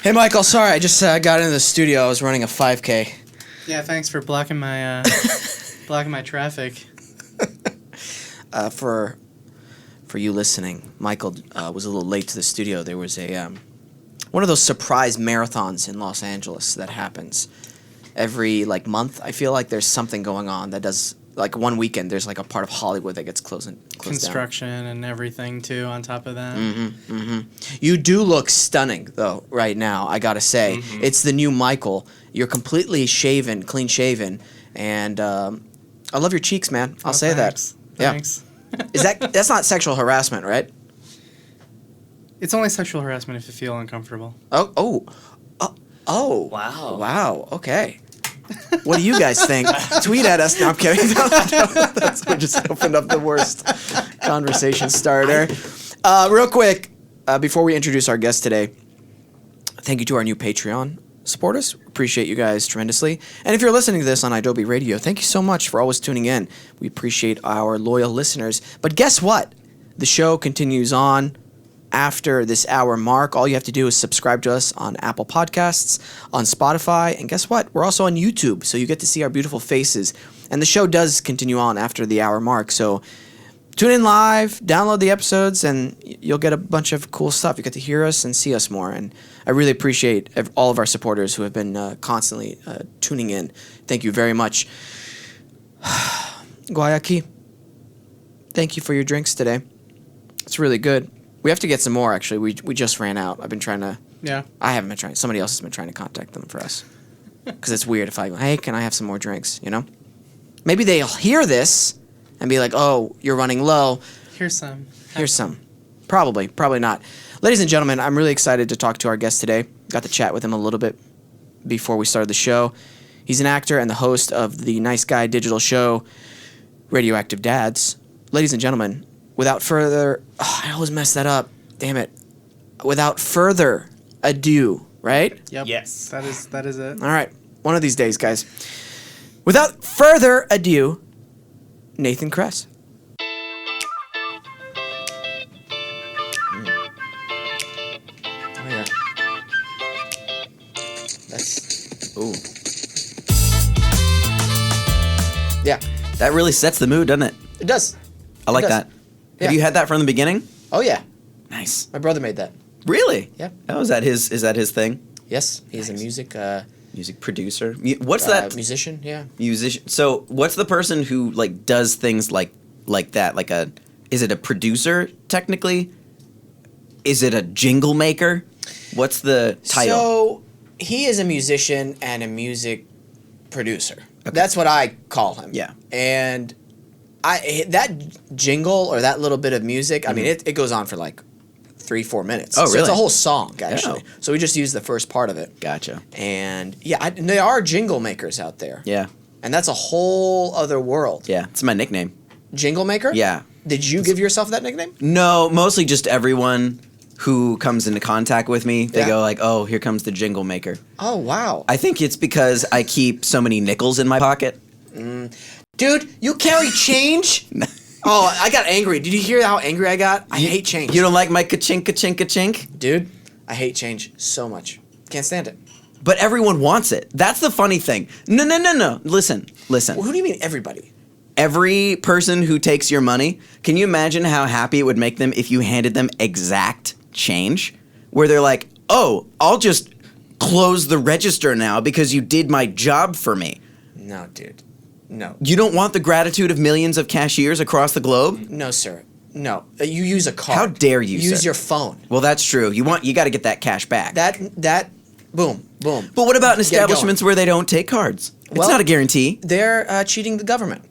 Hey, Michael. Sorry, I just got into the studio. I was running a 5K. Yeah, thanks for blocking my traffic. For you listening, Michael was a little late to the studio. There was a one of those surprise marathons in Los Angeles that happens every month. I feel like there's something going on that does one weekend. There's a part of Hollywood that gets closed Construction down. And everything too on top of that. Mm-hmm, mm-hmm. You do look stunning though right now. I gotta say, It's the new Michael. You're completely shaven, clean shaven, and I love your cheeks, man. I'll say thanks. that. Thanks. Yeah. That's not sexual harassment, right? It's only sexual harassment if you feel uncomfortable. Oh. Wow. Okay. What do you guys think? Tweet at us. No, I'm kidding. We just opened up the worst conversation starter. Real quick, before we introduce our guest today, thank you to our new Patreon supporters. Appreciate you guys tremendously. And if you're listening to this on IDOBI Radio, thank you so much for always tuning in. We appreciate our loyal listeners. But guess what? The show continues on after this hour mark. All you have to do is subscribe to us on Apple Podcasts, on Spotify, and guess what? We're also on YouTube, so you get to see our beautiful faces. And the show does continue on after the hour mark, so tune in live, download the episodes, and you'll get a bunch of cool stuff. You get to hear us and see us more, and I really appreciate all of our supporters who have been constantly tuning in. Thank you very much. Guayaki, thank you for your drinks today. It's really good. We have to get some more, actually. We just ran out. I've been trying to... Yeah. I haven't been trying. Somebody else has been trying to contact them for us. Because it's weird if I go, hey, can I have some more drinks, you know? Maybe they'll hear this and be like, oh, you're running low. Here's some. Here's some. Probably not. Ladies and gentlemen, I'm really excited to talk to our guest today. Got to chat with him a little bit before we started the show. He's an actor and the host of the Nice Guy digital show, Radioactive Dads. Ladies and gentlemen, without further... Oh, I always mess that up. Damn it. Without further ado, right? Yep. Yes. That is it. All right. One of these days, guys. Without further ado, Nathan Kress. Oh, yeah. That's... Ooh. Yeah. That really sets the mood, doesn't it? It does. I like does. that. Yeah. Have you had that from the beginning? Oh, yeah. Nice. My brother made that. Really? Yeah. Oh, is that his thing? Yes. He's Nice. a music... Music producer. What's that? Musician, yeah. Musician. So, what's the person who does things like that? Is it a producer technically? Is it a jingle maker? What's the title? So he is a musician and a music producer. Okay. That's what I call him. Yeah. And that jingle or that little bit of music, I mean, it goes on for 3-4 minutes. Oh, So really? it's a whole song, actually. Oh. So we just use the first part of it. Gotcha. And yeah, there are jingle makers out there. Yeah. And that's a whole other world. Yeah. It's my nickname. Jingle maker? Yeah. Did you give yourself that nickname? No, mostly just everyone who comes into contact with me. They Yeah. go oh, here comes the jingle maker. Oh, wow. I think it's because I keep so many nickels in my pocket. Dude, you carry change? Oh, I got angry. Did you hear how angry I got? I hate change. You don't like my ka-chink, ka-chink, ka-chink? Dude, I hate change so much. Can't stand it. But everyone wants it. That's the funny thing. No. Listen. Well, who do you mean everybody? Every person who takes your money, can you imagine how happy it would make them if you handed them exact change? Where they're like, oh, I'll just close the register now because you did my job for me. No, dude. No. You don't want the gratitude of millions of cashiers across the globe? No, sir. No. You use a card. How dare you, Use sir. your phone. Well, that's true. You got to get that cash back. That, boom. But what about in Get it going. establishments where they don't take cards? It's Well- not a guarantee. They're cheating the government.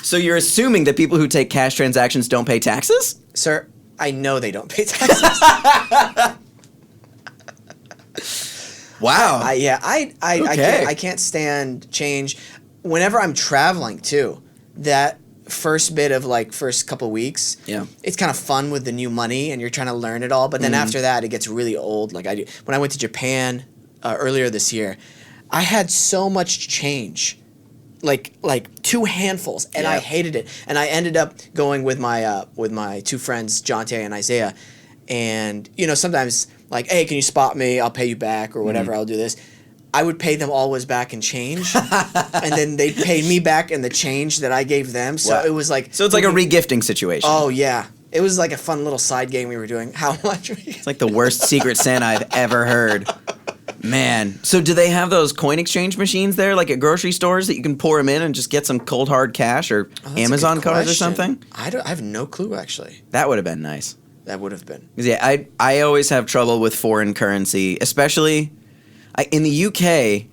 So you're assuming that people who take cash transactions don't pay taxes? Sir, I know they don't pay taxes. Wow. I can't stand change. Whenever I'm traveling too, that first bit of first couple weeks, Yeah. it's kind of fun with the new money and you're trying to learn it all. But then after that, it gets really old. When I went to Japan earlier this year, I had so much change, like 2 handfuls, and I hated it. And I ended up going with my 2 friends, Jonte and Isaiah. and sometimes like, hey, can you spot me? I'll pay you back or whatever. I'll do this. I would pay them always back in change, and then they'd pay me back in the change that I gave them. So Wow. it was like So it's like a regifting situation. Oh yeah, it was like a fun little side game we were doing. How much? It's like the worst Secret Santa I've ever heard. Man. So do they have those coin exchange machines there, like at grocery stores, that you can pour them in and just get some cold hard cash or That's a Amazon good cards or question. something? I have no clue actually. That would have been nice. That would have been. 'Cause, yeah, I always have trouble with foreign currency, especially in the UK.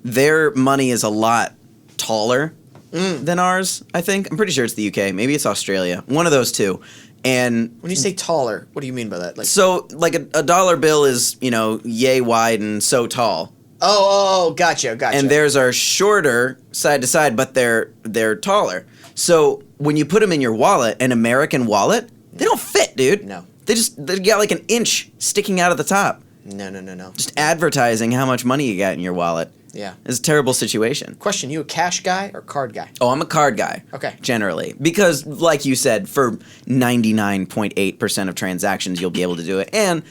Their money is a lot taller than ours, I think. I'm pretty sure it's the UK. Maybe it's Australia. One of those two. And When you say taller, what do you mean by that? Like so, like a dollar bill is, yay wide and so tall. oh, gotcha. And theirs are shorter side to side, but they're taller. So when you put them in your wallet, an American wallet, they don't fit, dude. No. They got like an inch sticking out of the top. No. Just advertising how much money you got in your wallet. Yeah. It's a terrible situation. Question: you a cash guy or card guy? Oh, I'm a card guy. Okay. Generally. Because, like you said, for 99.8% of transactions, you'll be able to do it. And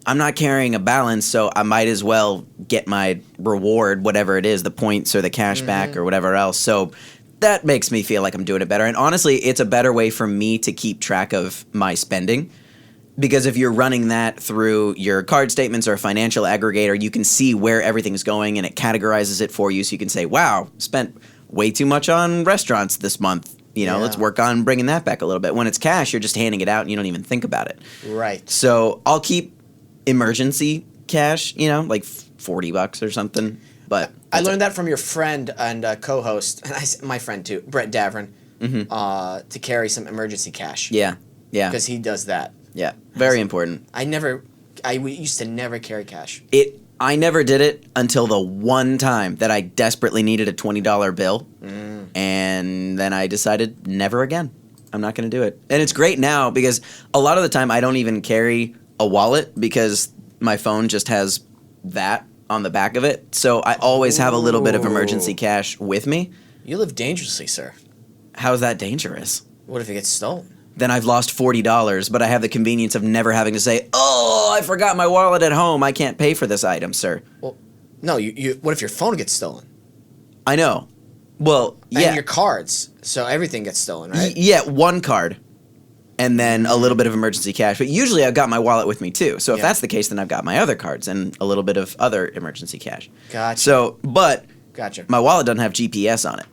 I'm not carrying a balance, so I might as well get my reward, whatever it is, the points or the cash back or whatever else. So that makes me feel like I'm doing it better. And honestly, it's a better way for me to keep track of my spending. Because if you're running that through your card statements or a financial aggregator, you can see where everything's going and it categorizes it for you. So you can say, wow, spent way too much on restaurants this month. Let's work on bringing that back a little bit. When it's cash, you're just handing it out and you don't even think about it. Right. So I'll keep emergency cash, like $40 or something. But I learned that from your friend and co-host, and my friend too, Brett Davern, to carry some emergency cash. Yeah. Because he does that. Yeah. Very important. I used to never carry cash. I never did it until the one time that I desperately needed a $20 bill. And then I decided never again. I'm not going to do it. And it's great now because a lot of the time I don't even carry a wallet because my phone just has that on the back of it. So I always have a little bit of emergency cash with me. You live dangerously, sir. How's that dangerous? What if it gets stolen? Then I've lost $40, but I have the convenience of never having to say, oh, I forgot my wallet at home. I can't pay for this item, sir. Well, no, you what if your phone gets stolen? I know. Well, yeah. And your cards, so everything gets stolen, right? Yeah, one card. And then a little bit of emergency cash. But usually I've got my wallet with me too. So if that's the case, then I've got my other cards and a little bit of other emergency cash. Gotcha. So, but Gotcha. my wallet doesn't have GPS on it.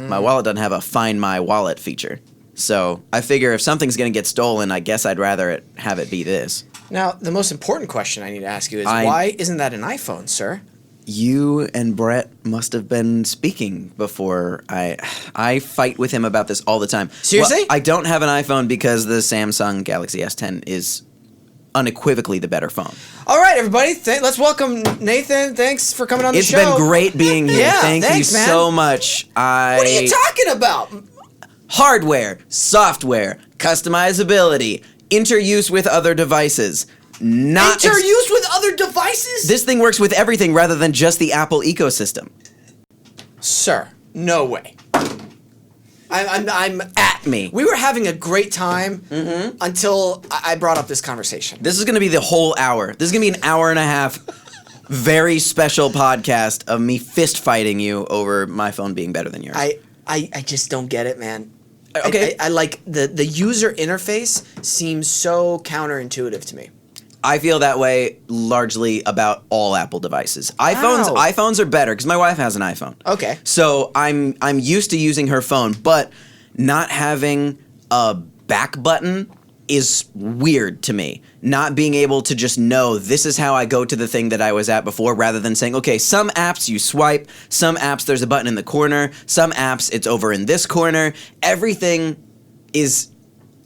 My wallet doesn't have a Find My Wallet feature. So I figure if something's going to get stolen, I guess I'd rather have it be this. Now, the most important question I need to ask you is why isn't that an iPhone, sir? You and Brett must have been speaking before. I fight with him about this all the time. Seriously? Well, I don't have an iPhone because the Samsung Galaxy S10 is unequivocally the better phone. All right, everybody. Let's welcome Nathan. Thanks for coming on the show. It's been great being here. Yeah, Thank thanks, you man. so much. What are you talking about? Hardware, software, customizability, interuse with other devices. Interuse with other devices? This thing works with everything rather than just the Apple ecosystem. Sir, no way. I'm At me. We were having a great time until I brought up this conversation. This is going to be the whole hour. This is going to be an hour and a half very special podcast of me fist fighting you over my phone being better than yours. I just don't get it, man. Okay. I like the user interface seems so counterintuitive to me. I feel that way largely about all Apple devices. iPhones are better because my wife has an iPhone. Okay. So I'm used to using her phone, but not having a back button is weird to me. Not being able to just know this is how I go to the thing that I was at before rather than saying, okay, some apps you swipe, some apps there's a button in the corner, some apps it's over in this corner. Everything is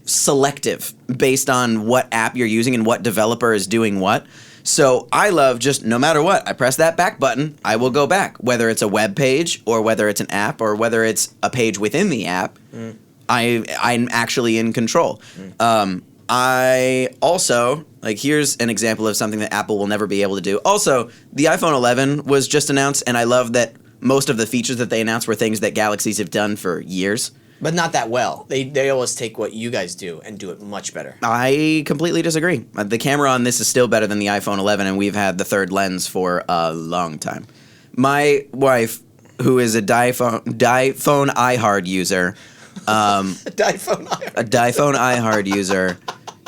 selective based on what app you're using and what developer is doing what. So I love just no matter what, I press that back button, I will go back. Whether it's a web page or whether it's an app or whether it's a page within the app, I'm actually in control. I also, here's an example of something that Apple will never be able to do. Also, the iPhone 11 was just announced, and I love that most of the features that they announced were things that Galaxies have done for years. But not that well. They always take what you guys do and do it much better. I completely disagree. The camera on this is still better than the iPhone 11, and we've had the third lens for a long time. My wife, who is a diphone iHard user, a diphone iHard user,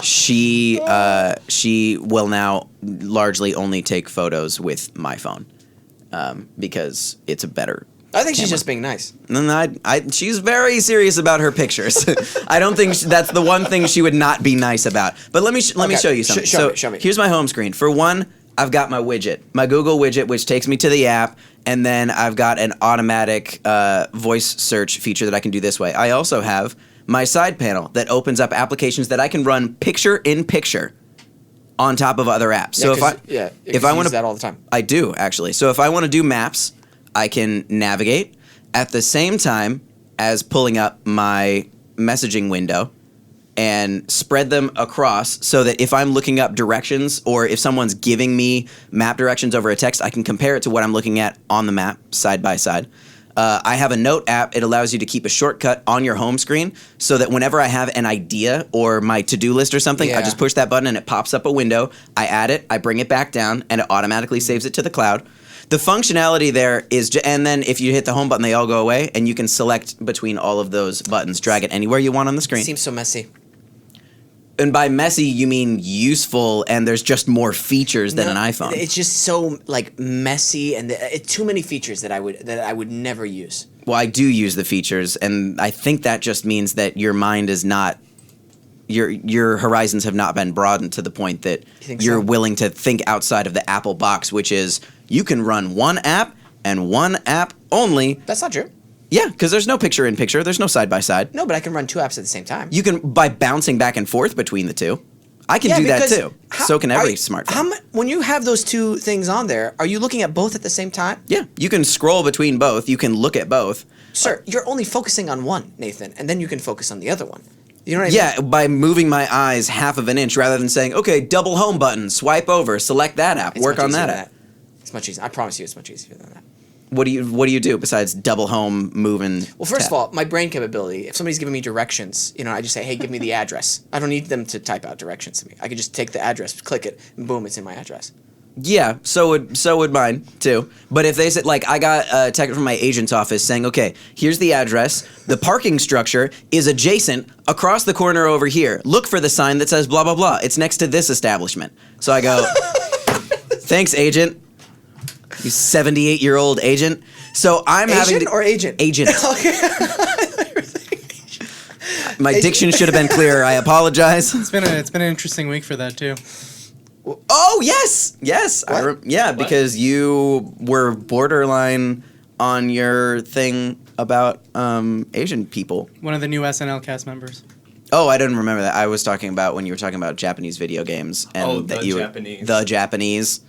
she will now largely only take photos with my phone because it's a better. I think she's camera. just being nice. And she's very serious about her pictures. I don't think that's the one thing she would not be nice about. But let me show you something. Show me. Here's my home screen. For one, I've got my widget, my Google widget, which takes me to the app, and then I've got an automatic voice search feature that I can do this way. I also have my side panel that opens up applications that I can run picture in picture on top of other apps. So if I want to, that all the time. I do actually. So if I want to do maps, I can navigate at the same time as pulling up my messaging window and spread them across so that if I'm looking up directions or if someone's giving me map directions over a text, I can compare it to what I'm looking at on the map side by side. I have a note app. It allows you to keep a shortcut on your home screen so that whenever I have an idea or my to-do list or something, I just push that button and it pops up a window. I add it, I bring it back down, and it automatically saves it to the cloud. The functionality there is, and then if you hit the home button, they all go away, and you can select between all of those buttons, drag it anywhere you want on the screen. It seems so messy. And by messy, you mean useful, and there's just more features than an iPhone. It's just so like messy, and too many features that I would never use. Well, I do use the features, and I think that just means that your mind is not. Your horizons have not been broadened to the point that you're willing to think outside of the Apple box, which is you can run one app and one app only. That's not true. Yeah, because there's no picture in picture. There's no side by side. No, but I can run two apps at the same time. You can by bouncing back and forth between the two. I can do that too. So can every smartphone. When you have those two things on there, are you looking at both at the same time? Yeah, you can scroll between both. You can look at both. Sir, you're only focusing on one, Nathan, and then you can focus on the other one. You know what I mean? Yeah, by moving my eyes half of an inch rather than saying, okay, double home button, swipe over, select that app, work on that app. It's much easier. I promise you it's much easier than that. What do you do besides double home, move, and Well, first of all, my brain capability, if somebody's giving me directions, I just say, hey, give me the address. I don't need them to type out directions to me. I can just take the address, click it, and boom, it's in my address. Yeah, so would mine too. But if they said, like, I got a text from my agent's office saying, okay, here's the address. The parking structure is adjacent across the corner over here. Look for the sign that says blah, blah, blah. It's next to this establishment. So I go, thanks, agent. You 78-year-old agent. So I'm having Agent or agent? Agent. Okay. My diction should have been clearer. I apologize. It's been an interesting week for that too. Oh yes. Because you were borderline on your thing about Asian people. One of the new SNL cast members. Oh, I didn't remember that. I was talking about when you were talking about Japanese video games and Japanese. The Japanese.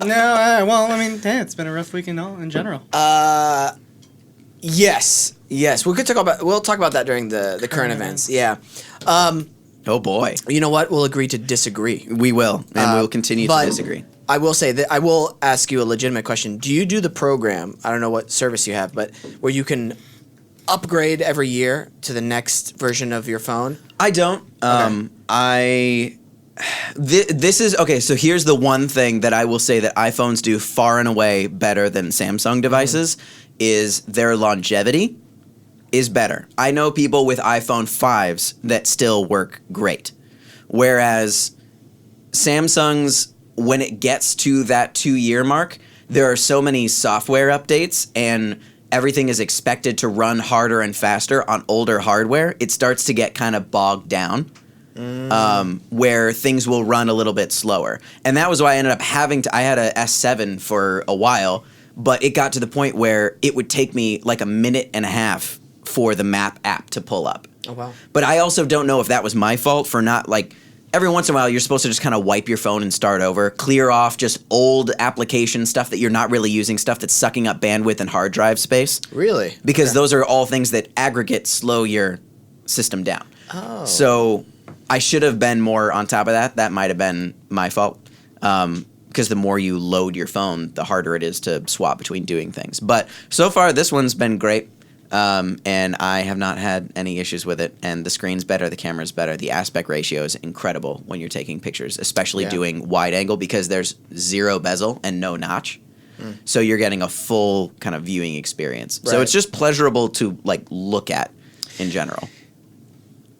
No, well, I mean, it's been a rough week in general. Yes. We'll talk about that during the current events. Yeah. Oh boy. You know what? We'll agree to disagree. We will, and we'll continue to disagree. I will say that I will ask you a legitimate question. Do you do the program? I don't know what service you have, but where you can upgrade every year to the next version of your phone? I don't. This is okay. So here's the one thing that I will say that iPhones do far and away better than Samsung devices is their longevity is better. I know people with iPhone 5s that still work great, whereas Samsung's, when it gets to that 2-year mark, there are so many software updates and everything is expected to run harder and faster on older hardware. It starts to get kind of bogged down. Where things will run a little bit slower. And that was why I ended up I had a S7 for a while, but it got to the point where it would take me like a minute and a half for the map app to pull up. Oh, wow. But I also don't know if that was my fault for not, like, every once in a while you're supposed to just kind of wipe your phone and start over, clear off just old application stuff that you're not really using, stuff that's sucking up bandwidth and hard drive space. Really? Because those are all things that aggregate slow your system down. Oh. So I should have been more on top of that. That might have been my fault. because the more you load your phone, the harder it is to swap between doing things. But so far, this one's been great, and I have not had any issues with it. And the screen's better, the camera's better, the aspect ratio is incredible when you're taking pictures, especially doing wide angle because there's zero bezel and no notch. So you're getting a full kind of viewing experience. Right. So it's just pleasurable to like look at in general.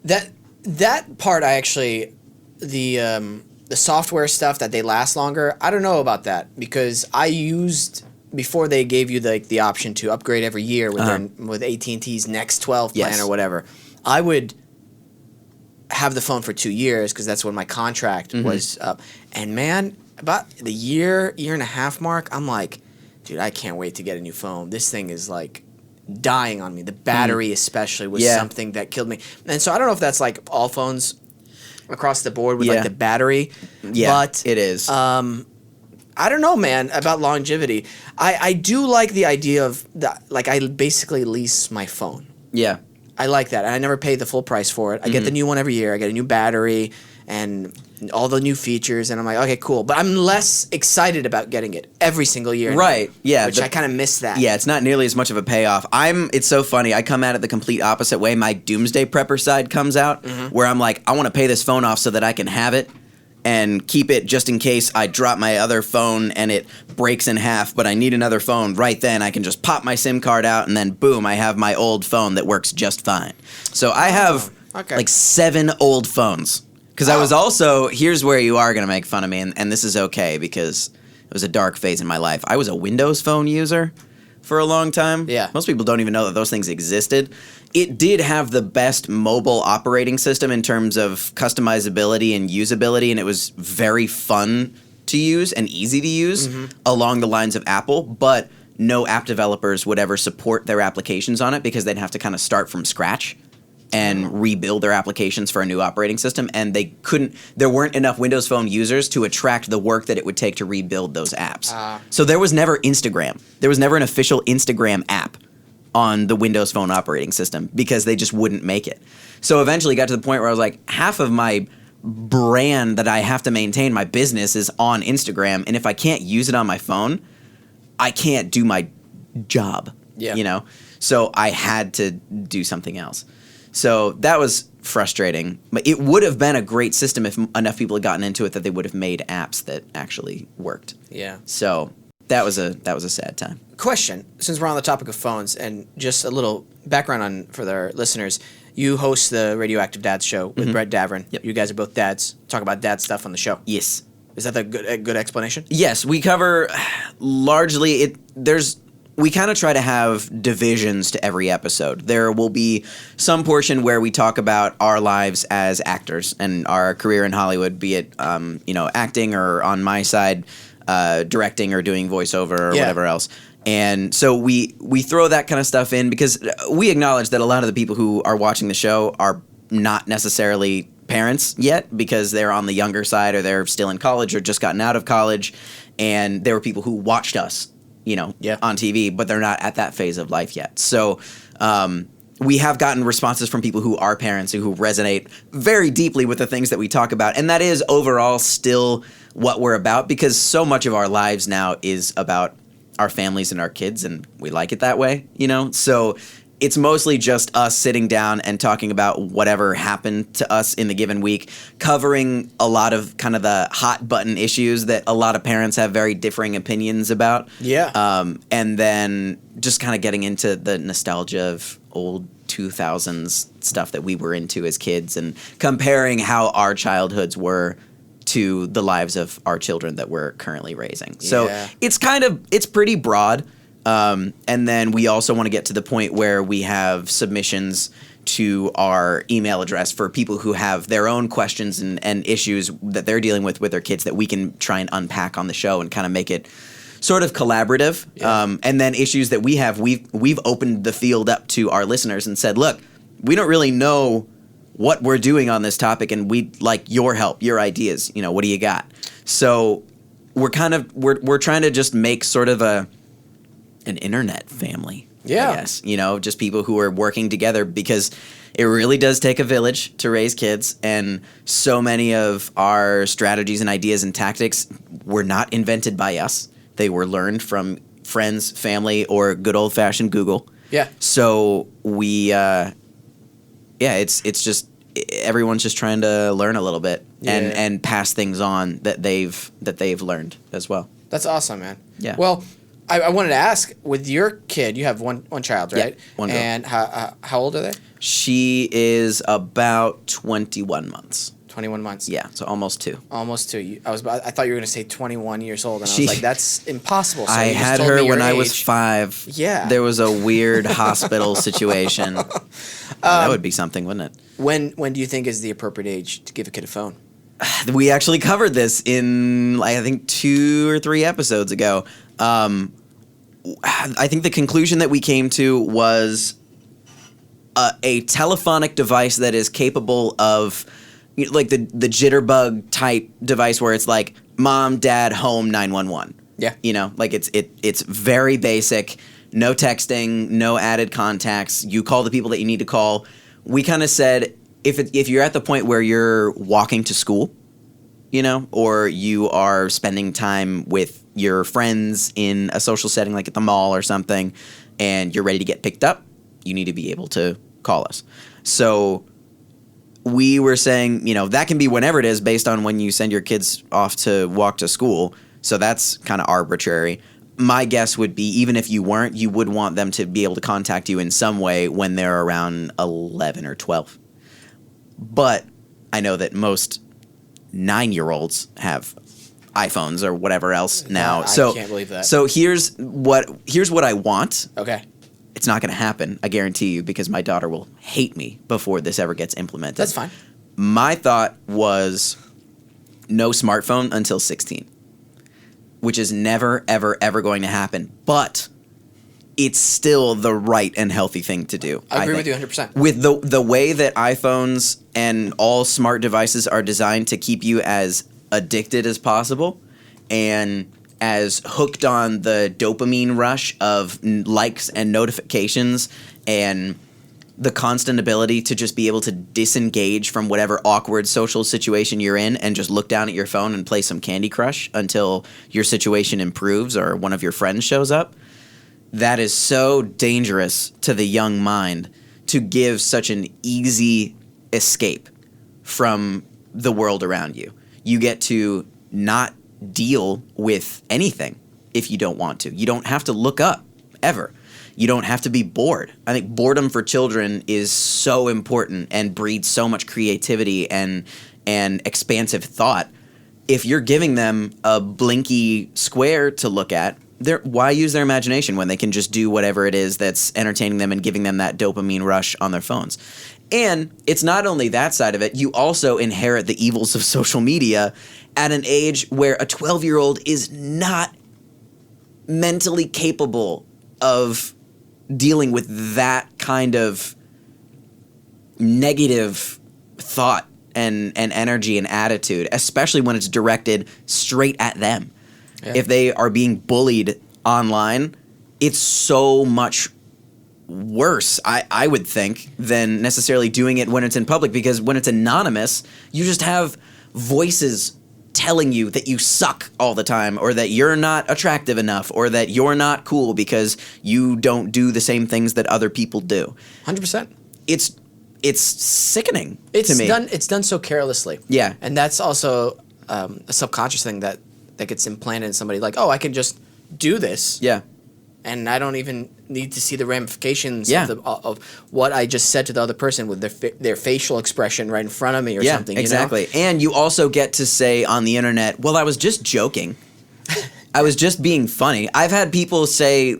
That part I actually the software stuff that they last longer, I don't know about that because I used before they gave you the option to upgrade every year with AT&T's Next 12 plan or whatever. I would have the phone for 2 years because that's when my contract was up. And man, about the year and a half mark, I'm like, dude, I can't wait to get a new phone. This thing is like dying on me. The battery especially was something that killed me. And so I don't know if that's like all phones across the board with like the battery. Yeah, but it is. I don't know, man, about longevity. I do like the idea of like I basically lease my phone. Yeah. I like that. And I never pay the full price for it. I get the new one every year. I get a new battery and all the new features, and I'm like, okay, cool. But I'm less excited about getting it every single year. Right, yeah. Which I kind of miss that. Yeah, it's not nearly as much of a payoff. It's so funny. I come at it the complete opposite way. My doomsday prepper side comes out, where I'm like, I want to pay this phone off so that I can have it and keep it just in case I drop my other phone and it breaks in half, but I need another phone right then. I can just pop my SIM card out, and then boom, I have my old phone that works just fine. So I have like 7 old phones. Because I was also, here's where you are going to make fun of me, and this is okay because it was a dark phase in my life. I was a Windows Phone user for a long time. Yeah. Most people don't even know that those things existed. It did have the best mobile operating system in terms of customizability and usability, and it was very fun to use and easy to use along the lines of Apple, but no app developers would ever support their applications on it because they'd have to kind of start from scratch and rebuild their applications for a new operating system, and there weren't enough Windows Phone users to attract the work that it would take to rebuild those apps. So there was never Instagram. There was never an official Instagram app on the Windows Phone operating system because they just wouldn't make it. So eventually got to the point where I was like, half of my brand that I have to maintain, my business, is on Instagram, and if I can't use it on my phone, I can't do my job, you know? So I had to do something else. So that was frustrating, but it would have been a great system if enough people had gotten into it that they would have made apps that actually worked. Yeah. So that was a sad time. Question, since we're on the topic of phones, and just a little background for their listeners, you host the Radioactive Dads show with Brett Davern. Yep. You guys are both dads. Talk about dad stuff on the show. Yes. Is that a good explanation? Yes, we cover largely we kind of try to have divisions to every episode. There will be some portion where we talk about our lives as actors and our career in Hollywood, be it acting or on my side, directing or doing voiceover or whatever else. And so we throw that kind of stuff in because we acknowledge that a lot of the people who are watching the show are not necessarily parents yet because they're on the younger side or they're still in college or just gotten out of college. And there were people who watched us on TV, but they're not at that phase of life yet. So we have gotten responses from people who are parents who resonate very deeply with the things that we talk about. And that is overall still what we're about because so much of our lives now is about our families and our kids, and we like it that way, So it's mostly just us sitting down and talking about whatever happened to us in the given week, covering a lot of kind of the hot button issues that a lot of parents have very differing opinions about. Yeah. And then just kind of getting into the nostalgia of old 2000s stuff that we were into as kids and comparing how our childhoods were to the lives of our children that we're currently raising. So it's pretty broad. And then we also want to get to the point where we have submissions to our email address for people who have their own questions and issues that they're dealing with their kids that we can try and unpack on the show and kind of make it sort of collaborative. Yeah. And then issues that we have, we've opened the field up to our listeners and said, look, we don't really know what we're doing on this topic and we'd like your help, your ideas. What do you got? So we're trying to just make sort of an internet family Yeah. I guess, just people who are working together, because it really does take a village to raise kids, and so many of our strategies and ideas and tactics were not invented by us. They were learned from friends, family, or good old-fashioned Google. Yeah. So we, it's just everyone's just trying to learn a little bit and pass things on that they've learned as well. That's awesome, man. Yeah. Well, I wanted to ask, with your kid, you have one child, right? Yeah, one girl. And how old are they? She is about 21 months. 21 months. Yeah, so almost 2. Almost 2. I thought you were going to say 21 years old, and I She- was like, that's impossible. So I you just had told her me your when I was age. 5. Yeah. There was a weird hospital situation. That would be something, wouldn't it? When do you think is the appropriate age to give a kid a phone? We actually covered this in, I think, 2 or 3 episodes ago. I think the conclusion that we came to was a telephonic device that is capable of, like the jitterbug type device where it's like mom, dad, home, 911. Yeah. Like it's very basic, no texting, no added contacts. You call the people that you need to call. We kind of said, if you're at the point where you're walking to school, or you are spending time with your friends in a social setting like at the mall or something, and you're ready to get picked up, you need to be able to call us. So we were saying, that can be whenever it is based on when you send your kids off to walk to school. So that's kind of arbitrary. My guess would be, even if you weren't, you would want them to be able to contact you in some way when they're around 11 or 12. But I know that most 9-year-olds have iPhones or whatever else now. I So can't believe that. So here's what I want. Okay. It's not going to happen, I guarantee you, because my daughter will hate me before this ever gets implemented. That's fine. My thought was no smartphone until 16, which is never, ever, ever going to happen. But it's still the right and healthy thing to do. I agree think. with you 100%. With the way that iPhones and all smart devices are designed to keep you as addicted as possible and as hooked on the dopamine rush of likes and notifications and the constant ability to just be able to disengage from whatever awkward social situation you're in and just look down at your phone and play some Candy Crush until your situation improves or one of your friends shows up. That is so dangerous to the young mind, to give such an easy escape from the world around you. You get to not deal with anything if you don't want to. You don't have to look up, ever. You don't have to be bored. I think boredom for children is so important and breeds so much creativity and expansive thought. If you're giving them a blinky square to look at, why use their imagination when they can just do whatever it is that's entertaining them and giving them that dopamine rush on their phones? And it's not only that side of it, you also inherit the evils of social media at an age where a 12-year-old is not mentally capable of dealing with that kind of negative thought and energy and attitude, especially when it's directed straight at them. Yeah. If they are being bullied online, it's so much worse, I would think, than necessarily doing it when it's in public, because when it's anonymous, you just have voices telling you that you suck all the time, or that you're not attractive enough, or that you're not cool because you don't do the same things that other people do. 100%. It's sickening to me. It's done so carelessly. Yeah. And that's also a subconscious thing that gets implanted in somebody, like, oh, I can just do this. Yeah. And I don't even need to see the ramifications Yeah. of what I just said to the other person with their facial expression right in front of me or something. Exactly. You know? And you also get to say on the internet, well, I was just joking. I was just being funny. I've had people say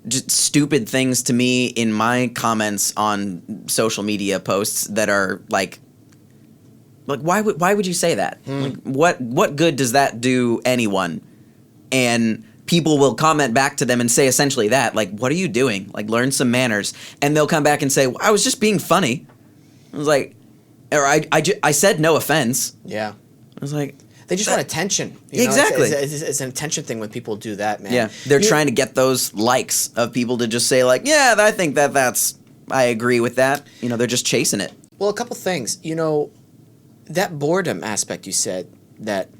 just stupid things to me in my comments on social media posts that are like why would you say that? Like, what good does that do anyone? And people will comment back to them and say essentially that, like, what are you doing? Like, learn some manners. And they'll come back and say, well, I was just being funny. I was like, or I said no offense. Yeah. I was like, They just want attention. Exactly. It's an attention thing when people do that, man. Yeah, they're trying to get those likes of people to just say like, yeah, I think I agree with that. They're just chasing it. Well, a couple things. That boredom aspect you said that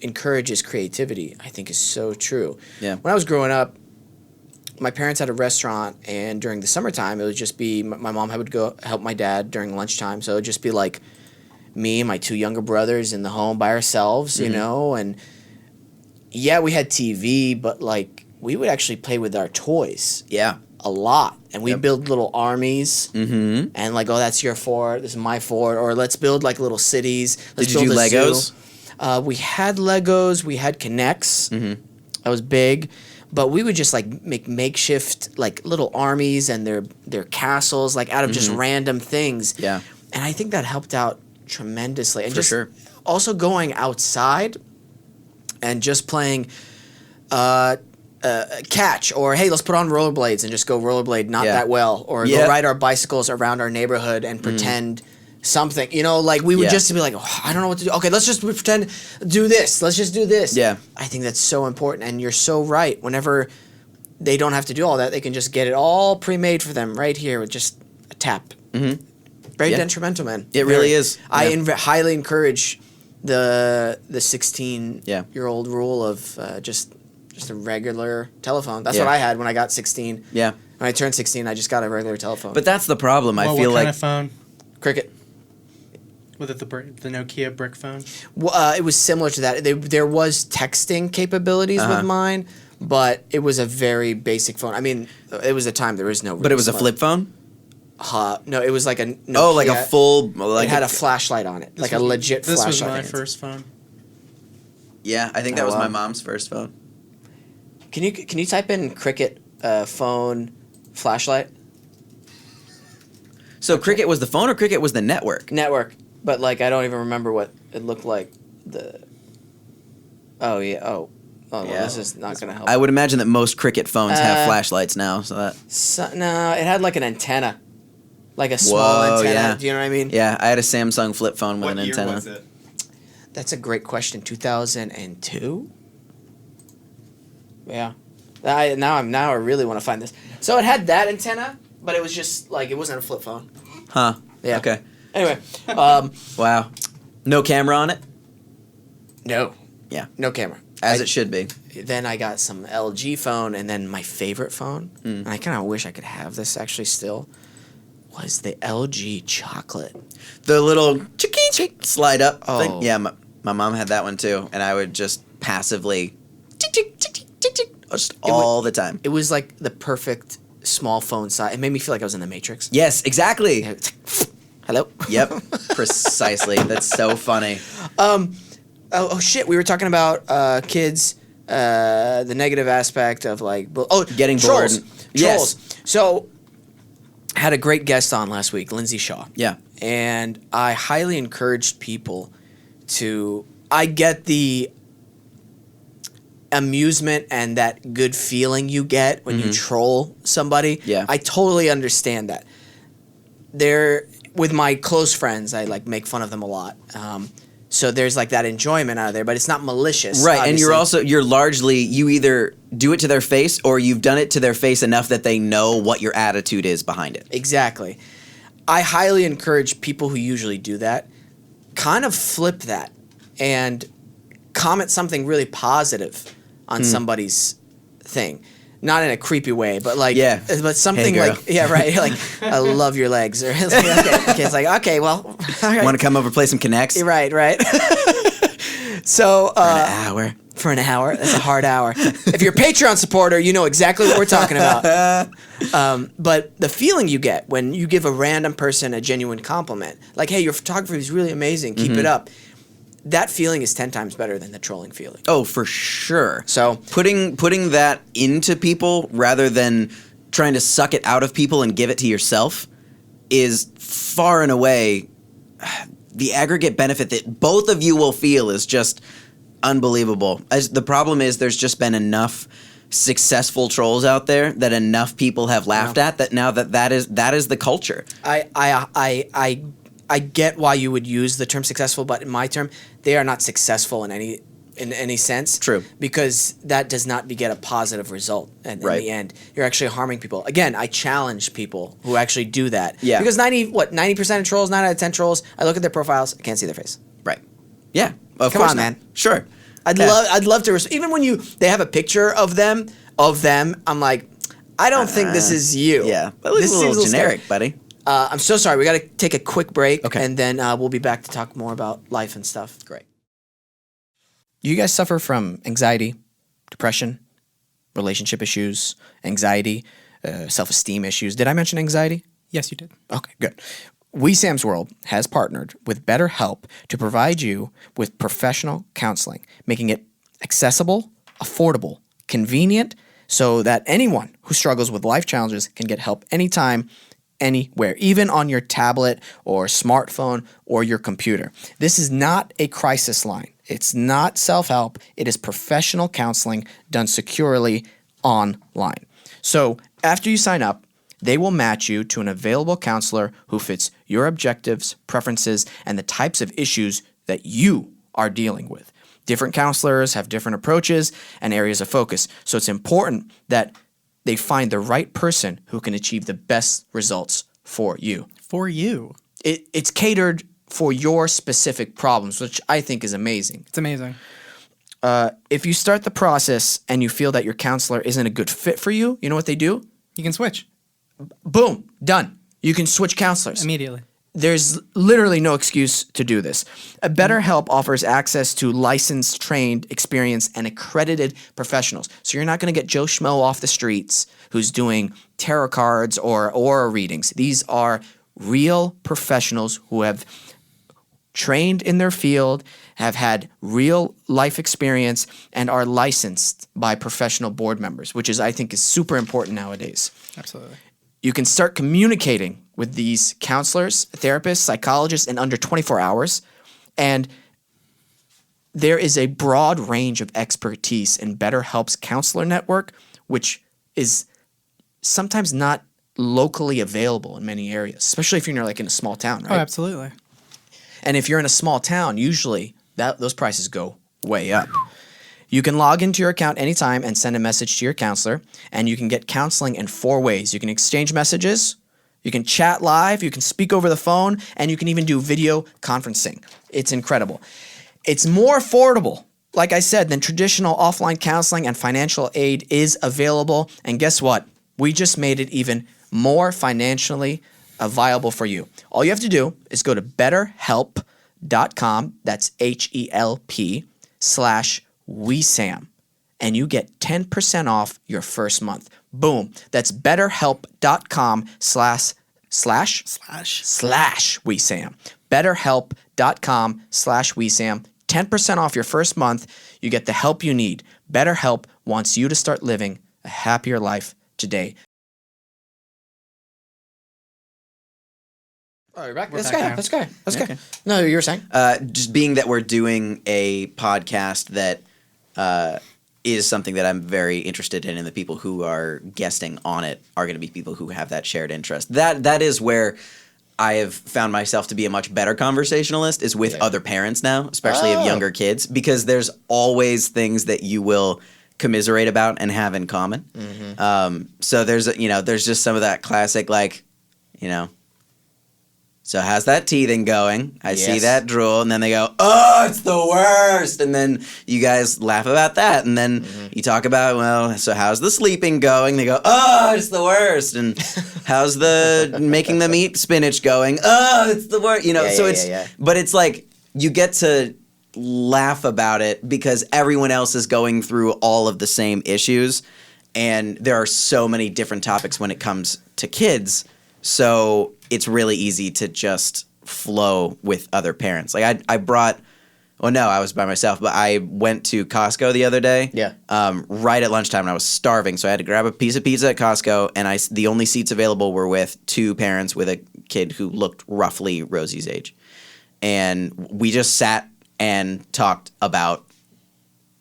encourages creativity, I think is so true. Yeah. When I was growing up, my parents had a restaurant, and during the summertime, it would just be my mom would go help my dad during lunchtime. So it would just be like me and my 2 younger brothers in the home by ourselves, and yeah, we had TV, but like we would actually play with our toys. Yeah. A lot. And we build little armies and like, oh, that's your fort, this is my fort, or let's build like little cities. Let's Did you do build a Legos? zoo. We had Legos, we had Connects. That was big. But we would just like make makeshift like little armies and their castles like out of just random things. Yeah. And I think that helped out tremendously. And For just sure. also going outside and just playing catch, or hey, let's put on rollerblades and just go rollerblade not that well, or go ride our bicycles around our neighborhood and pretend something. Like we would just be like, oh, I don't know what to do. Okay, let's just pretend do this. Let's just do this. Yeah. I think that's so important, and you're so right. Whenever they don't have to do all that, they can just get it all pre-made for them right here with just a tap. Very detrimental, man. It really is. I Yeah. highly encourage the 16-year-old rule of just a regular telephone. That's what I had when I got 16. Yeah. When I turned 16, I just got a regular telephone. But that's the problem. I feel what like kind of phone? Cricket. Was it the Nokia brick phone? Well, it was similar to that. There was texting capabilities with mine, but it was a very basic phone. I mean, it was a time there was no. But it was a flip phone? No, it was like a Nokia. Oh, like a full like it had a flashlight on it, like a legit This flashlight. was my first phone. Yeah, I think that was my mom's first phone. Can you type in Cricket phone flashlight So Cricket was the phone or Cricket was the network? network? But like I don't even remember what it looked like. Oh yeah. Oh. Well, this is not gonna help. I would imagine that most Cricket phones have flashlights now, so that No, it had like an antenna, like a small antenna. yeah. Do you know what I mean? Yeah, I had a Samsung flip phone with What an year antenna. was it? That's a great question. 2002. Yeah. Now I really want to find this. So it had that antenna, but it was just like it wasn't a flip phone. Huh. Yeah. Okay. Anyway, Wow. No camera on it? no. Yeah. No camera. As it should be. Then I got some LG phone, and then my favorite phone, and I kind of wish I could have this actually still, was the LG chocolate. The little slide up Oh. thing. Yeah, my mom had that one too, and I would just passively just all the time. It was like the perfect small phone size. It made me feel like I was in the Matrix. Yes, exactly. Hello? Yep, precisely. That's so funny. Oh shit! We were talking about kids, the negative aspect of like Getting trolls. bored. Trolls. Yes. So, had a great guest on last week, Lindsay Shaw. Yeah. And I highly encouraged people to. I get the amusement and that good feeling you get when you troll somebody. Yeah. I totally understand that. With my close friends, I like make fun of them a lot. So there's like that enjoyment out of there, but it's not malicious. Right, and obviously. you're largely, you either do it to their face or you've done it to their face enough that they know what your attitude is behind it. Exactly. I highly encourage people who usually do that, kind of flip that and comment something really positive on somebody's thing. Not in a creepy way, but like, but something Hey, girl. like, yeah, right. Like, I love your legs. Or it's like, okay, it's like, okay, well, all right. Want to come over play some Connects? Right. So, An hour. for an hour, that's a hard hour. If you're a Patreon supporter, you know exactly what we're talking about. But the feeling you get when you give a random person a genuine compliment, like, hey, your photography is really amazing, keep it up. That feeling is 10 times better than the trolling feeling. Oh, for sure. So putting that into people rather than trying to suck it out of people and give it to yourself is far and away the aggregate benefit that both of you will feel is just unbelievable. As the problem is there's just been enough successful trolls out there that enough people have laughed at that now that is the culture. I I get why you would use the term successful, but in my term, they are not successful in any sense. True. Because that does not beget a positive result. And in Right. the end, you're actually harming people. Again, I challenge people who actually do that. Yeah. Because 90% of trolls, 9 out of 10 trolls, I look at their profiles, I can't see their face. Right. Yeah. Of Come course on, not. man. Sure. I'd love to even when they have a picture of them, I'm like, I don't think this is you. Yeah. At least This a seems little generic, scary. buddy. I'm so sorry. We got to take a quick break, Okay. and then we'll be back to talk more about life and stuff. Great. You guys suffer from anxiety, depression, relationship issues, anxiety, self-esteem issues. Did I mention anxiety? Yes, you did. Okay, good. Wesam's World has partnered with BetterHelp to provide you with professional counseling, making it accessible, affordable, convenient, so that anyone who struggles with life challenges can get help anytime, anywhere, even on your tablet or smartphone or your computer. This is not a crisis line. It's not self-help. It is professional counseling done securely online. So after you sign up, they will match you to an available counselor who fits your objectives, preferences, and the types of issues that you are dealing with. Different counselors have different approaches and areas of focus, so it's important that they find the right person who can achieve the best results for you. For you. It's catered for your specific problems, which I think is amazing. It's amazing. If you start the process and you feel that your counselor isn't a good fit for you, you know what they do? You can switch Boom, done. You can switch counselors. immediately. There's literally no excuse to do this. BetterHelp offers access to licensed, trained, experienced, and accredited professionals. So you're not going to get Joe Schmo off the streets who's doing tarot cards or aura readings. These are real professionals who have trained in their field, have had real life experience, and are licensed by professional board members, which I think is super important nowadays. Absolutely. You can start communicating with these counselors, therapists, psychologists in under 24 hours. And there is a broad range of expertise in BetterHelp's counselor network, which is sometimes not locally available in many areas, especially if you're like in a small town, right? Oh, absolutely. And if you're in a small town, usually those prices go way up. You can log into your account anytime and send a message to your counselor, and you can get counseling in 4 ways. You can exchange messages, you can chat live, you can speak over the phone, and you can even do video conferencing. It's incredible. It's more affordable, like I said, than traditional offline counseling, and financial aid is available. And guess what? We just made it even more financially viable for you. All you have to do is go to betterhelp.com, that's HELP/Wesam, and you get 10% off your first month. Boom. That's betterhelp.com/Wesam. betterhelp.com/Wesam. 10% off your first month. You get the help you need. BetterHelp wants you to start living a happier life today. Oh, you're back? Let's go. back now. Let's go. No, you were saying? Just being that we're doing a podcast that is something that I'm very interested in, and the people who are guesting on it are going to be people who have that shared interest. That is where I have found myself to be a much better conversationalist, is with other parents now, especially of younger kids, because there's always things that you will commiserate about and have in common. So there's just some of that classic, like, so how's that teething going? I see that drool. And then they go, oh, it's the worst. And then you guys laugh about that. And then you talk about, well, so how's the sleeping going? They go, oh, it's the worst. And how's the making them eat spinach going? Oh, it's the worst. But it's like you get to laugh about it because everyone else is going through all of the same issues. And there are so many different topics when it comes to kids. So it's really easy to just flow with other parents. Like I was by myself, but I went to Costco the other day. Yeah. Right at lunchtime, and I was starving, so I had to grab a piece of pizza at Costco, and the only seats available were with 2 parents with a kid who looked roughly Rosie's age. And we just sat and talked about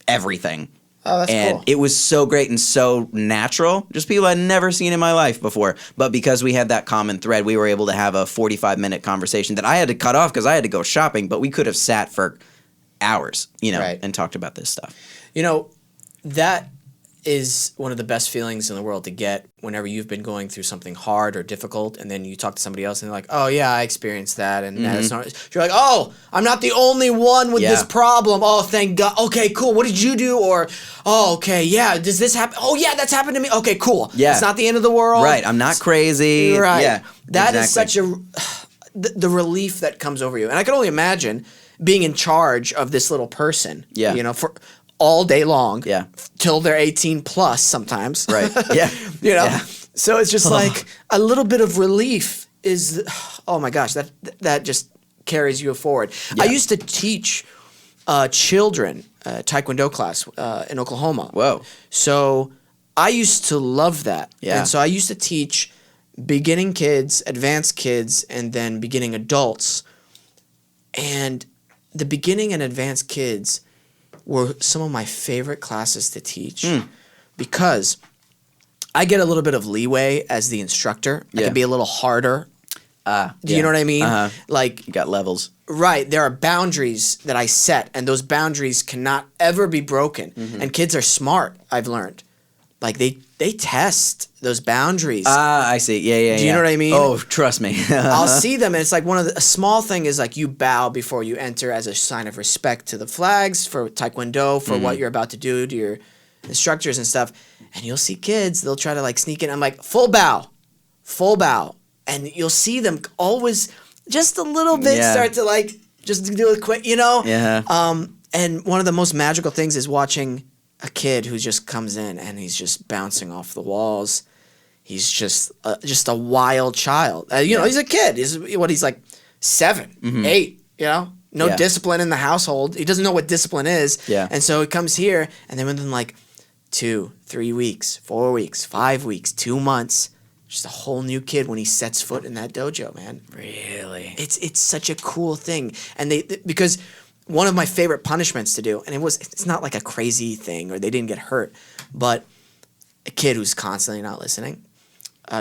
everything. Oh, that's and cool. it was so great and so natural. Just people I'd never seen in my life before. But because we had that common thread, we were able to have a 45-minute conversation that I had to cut off because I had to go shopping, but we could have sat for hours, Right. and talked about this stuff. That is one of the best feelings in the world to get whenever you've been going through something hard or difficult, and then you talk to somebody else and they're like, oh yeah, I experienced that, and that's not. You're like, oh, I'm not the only one with this problem. Oh, thank God. Okay, cool. What did you do? Or, oh, okay, yeah. Does this happen? Oh yeah, that's happened to me. Okay, cool. Yeah. It's not the end of the world. Right. I'm not crazy. Right. Yeah. That is exactly. such the relief that comes over you, and I can only imagine being in charge of this little person. Yeah. For all day long. Yeah. Till they're 18 plus sometimes. Right. Yeah. Yeah. So it's just like a little bit of relief is, oh my gosh, that just carries you forward. Yeah. I used to teach children Taekwondo class in Oklahoma. Whoa. So I used to love that. Yeah. And so I used to teach beginning kids, advanced kids, and then beginning adults. And the beginning and advanced kids were some of my favorite classes to teach because I get a little bit of leeway as the instructor. I can be a little harder. Do you know what I mean? Like, You got levels. right, there are boundaries that I set, and those boundaries cannot ever be broken. And kids are smart, I've learned. Like, they test those boundaries. I see. Yeah. Do you know what I mean? Oh, trust me. I'll see them, and it's like a small thing is like you bow before you enter as a sign of respect to the flags for Taekwondo, for what you're about to do to your instructors and stuff. And you'll see kids, they'll try to like sneak in. I'm like, full bow. And you'll see them always just a little bit start to like, just do it quick, Yeah. And one of the most magical things is watching a kid who just comes in and he's just bouncing off the walls. He's just a wild child. He's a kid. He's like 7, 8, No Yeah. discipline in the household. He doesn't know what discipline is. Yeah. And so he comes here, and then within like 2, 3 weeks, 4 weeks, 5 weeks, 2 months, just a whole new kid when he sets foot in that dojo, man. Really? It's such a cool thing. And because one of my favorite punishments to do, and it's not like a crazy thing or they didn't get hurt, but a kid who's constantly not listening,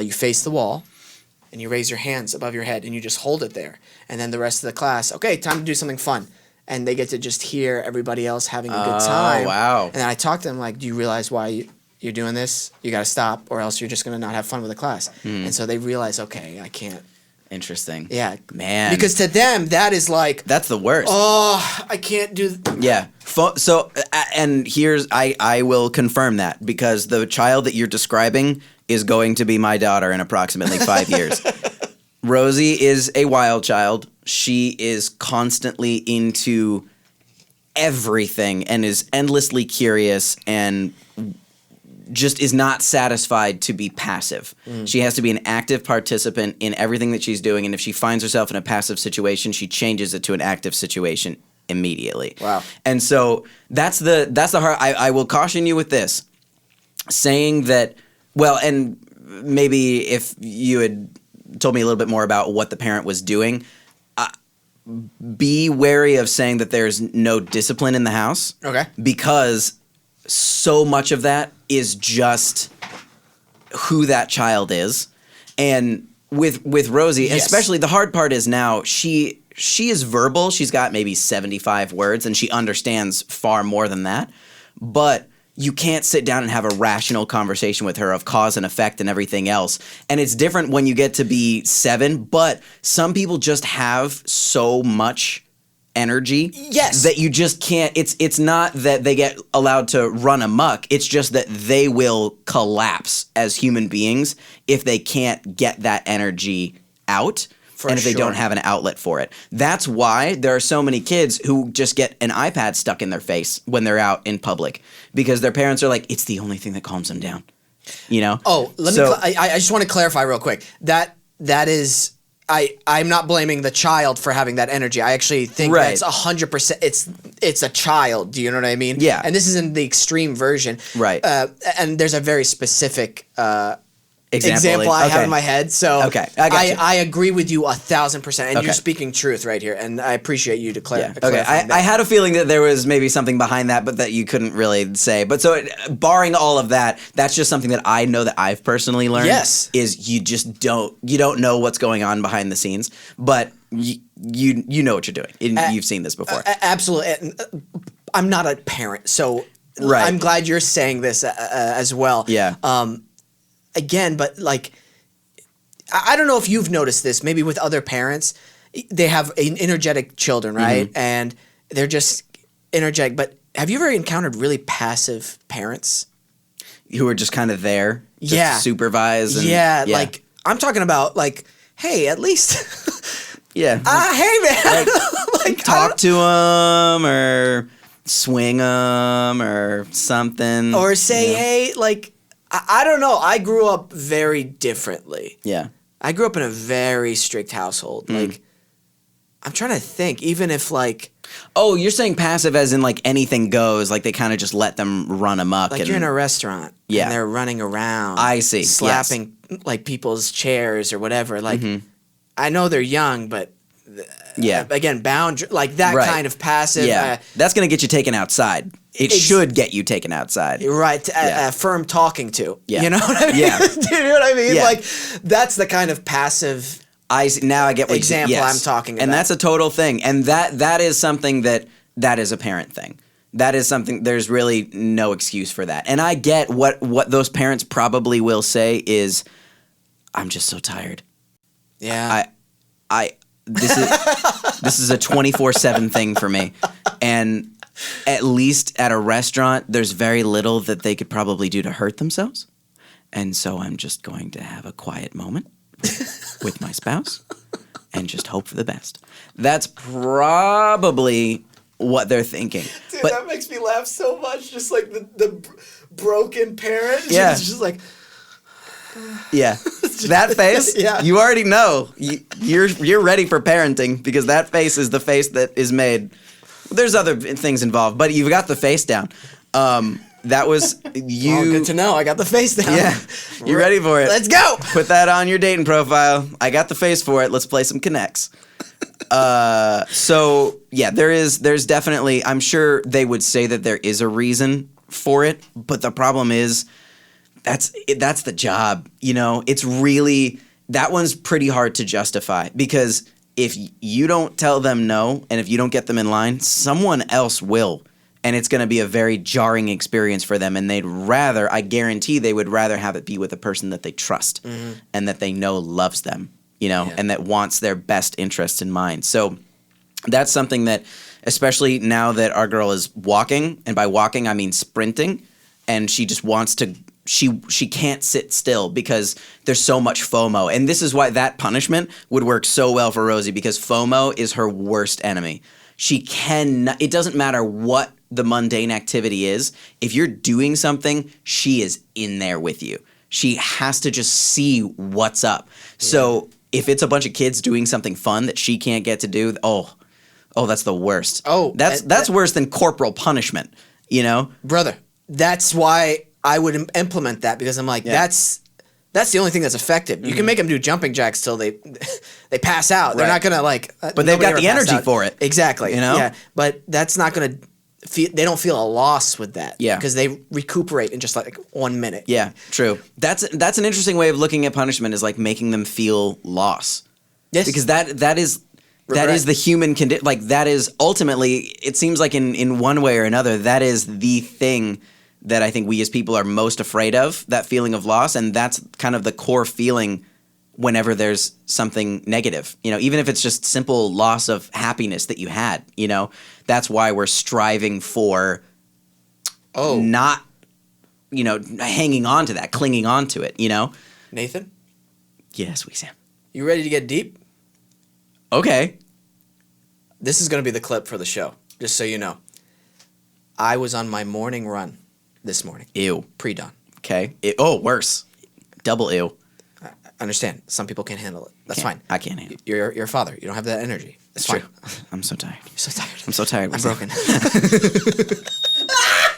you face the wall and you raise your hands above your head and you just hold it there. And then the rest of the class, okay, time to do something fun. And they get to just hear everybody else having a good time. Oh, wow. And then I talk to them like, do you realize why you're doing this? You got to stop or else you're just going to not have fun with the class. And so they realize, okay, I can't. Interesting. Yeah. Man. Because to them, that is like, That's the worst. oh, I can't do. Yeah. So, and here's, I will confirm that because the child that you're describing is going to be my daughter in approximately 5 years. Rosie is a wild child. She is constantly into everything and is endlessly curious and just is not satisfied to be passive. She has to be an active participant in everything that she's doing, and if she finds herself in a passive situation, she changes it to an active situation immediately. Wow. And so that's the hard. I will caution you with this, saying that. Well, and maybe if you had told me a little bit more about what the parent was doing, be wary of saying that there's no discipline in the house. Okay. Because so much of that is just who that child is. And with Rosie, Yes. especially the hard part is now she is verbal. She's got maybe 75 words and she understands far more than that. But you can't sit down and have a rational conversation with her of cause and effect and everything else. And it's different when you get to be 7, but some people just have so much energy Yes. that you just can't. It's not that they get allowed to run amok. It's just that they will collapse as human beings if they can't get that energy out. And if they don't have an outlet for it. That's why there are so many kids who just get an iPad stuck in their face when they're out in public because their parents are like, it's the only thing that calms them down. Oh, let me. I just want to clarify real quick. That is. I'm not blaming the child for having that energy. I actually think Right. that's 100%. It's a child. Do you know what I mean? Yeah. And this is in the extreme version. Right. And there's a very specific example I have in my head. So Okay, I got you. I agree with you 1,000%, and Okay. you're speaking truth right here, and I appreciate you Okay, clarifying that. I had a feeling that there was maybe something behind that, but that you couldn't really say. But so, barring all of that, that's just something that I know that I've personally learned. Yes. Is you just don't know what's going on behind the scenes, but you know what you're doing. And you've seen this before. Absolutely. And, I'm not a parent, so Right. I'm glad you're saying this as well. Yeah. Again, but like, I don't know if you've noticed this, maybe with other parents, they have energetic children, right? Mm-hmm. And they're just energetic. But have you ever encountered really passive parents? Who are just kind of there, just Yeah. to supervise. And, Yeah, like I'm talking about like, hey, at least, yeah, hey man, like, talk to them or swing them or something. or say, Yeah. hey, like, I don't know. I grew up very differently. Yeah. I grew up in a very strict household. Like, I'm trying to think, even if like Oh, you're saying passive as in like anything goes, like they kind of just let them run amok. like and, you're in a restaurant Yeah. and they're running around. I see, yes. Slapping like people's chairs or whatever. Like, I know they're young, but Yeah. again, boundary, like that Right. kind of passive. Yeah. That's going to get you taken outside. It should get you taken outside. Right, Yeah. firm talking to. Yeah. You know what I mean? Yeah. Do you know what I mean? Yeah. Like, that's the kind of passive. Now I get what Example yes. I'm talking And about. that's a total thing. And that is something that is a parent thing. That is something, there's really no excuse for that. And I get what those parents probably will say is, I'm just so tired. Yeah. This is a 24/7 thing for me. And at least at a restaurant, there's very little that they could probably do to hurt themselves. And so I'm just going to have a quiet moment with my spouse and just hope for the best. That's probably what they're thinking. Dude, But that makes me laugh so much. Just like the broken parent. Yeah. It's just like, yeah, that face, Yeah. you already know. You're ready for parenting because that face is the face that is made. There's other things involved, but you've got the face down. That was you. oh, good to know. I got the face down. Yeah, you ready for it? Let's go. Put that on your dating profile. I got the face for it. Let's play some connects. So yeah, there's definitely, I'm sure they would say that there is a reason for it, but the problem is that's the job, you know? It's really, that one's pretty hard to justify because if you don't tell them no and if you don't get them in line, someone else will. And it's going to be a very jarring experience for them. And I guarantee they would rather have it be with a person that they trust and that they know loves them, you know, and that wants their best interests in mind. So that's something that, especially now that our girl is walking, and by walking I mean sprinting, and she just wants to, she can't sit still because there's so much FOMO. And this is why that punishment would work so well for Rosie, because FOMO is her worst enemy. It doesn't matter what the mundane activity is. If you're doing something, she is in there with you. She has to just see what's up. So if it's a bunch of kids doing something fun that she can't get to do, oh, that's the worst. Oh, that's worse than corporal punishment, you know? Brother, that's why I would implement that, because I'm like, that's the only thing that's effective. You can make them do jumping jacks till they pass out. They're Right. not gonna like. But they've got the energy for it. Exactly. You know? Yeah. But that's not gonna. They don't feel a loss with that. Yeah. Because they recuperate in just like 1 minute. Yeah, true. That's an interesting way of looking at punishment, is like making them feel loss. Yes. Because that is the human condition. Like that is ultimately, it seems like in one way or another, that is the thing that I think we as people are most afraid of, that feeling of loss. And that's kind of the core feeling whenever there's something negative, you know, even if it's just simple loss of happiness that you had, you know, that's why we're striving for not, you know, hanging on to that, clinging on to it, you know? Nathan, Yes, Wesam. you ready to get deep? Okay. This is gonna be the clip for the show, just so you know. I was on my morning run this morning, Ew. pre-dawn. Okay. Worse. Double ew. Understand, some people can't handle it. That's Can't. fine. I can't handle it. You're a father. You don't have that energy. It's True. fine. I'm so tired. You're so tired. I'm so tired. I'm Wesam. broken.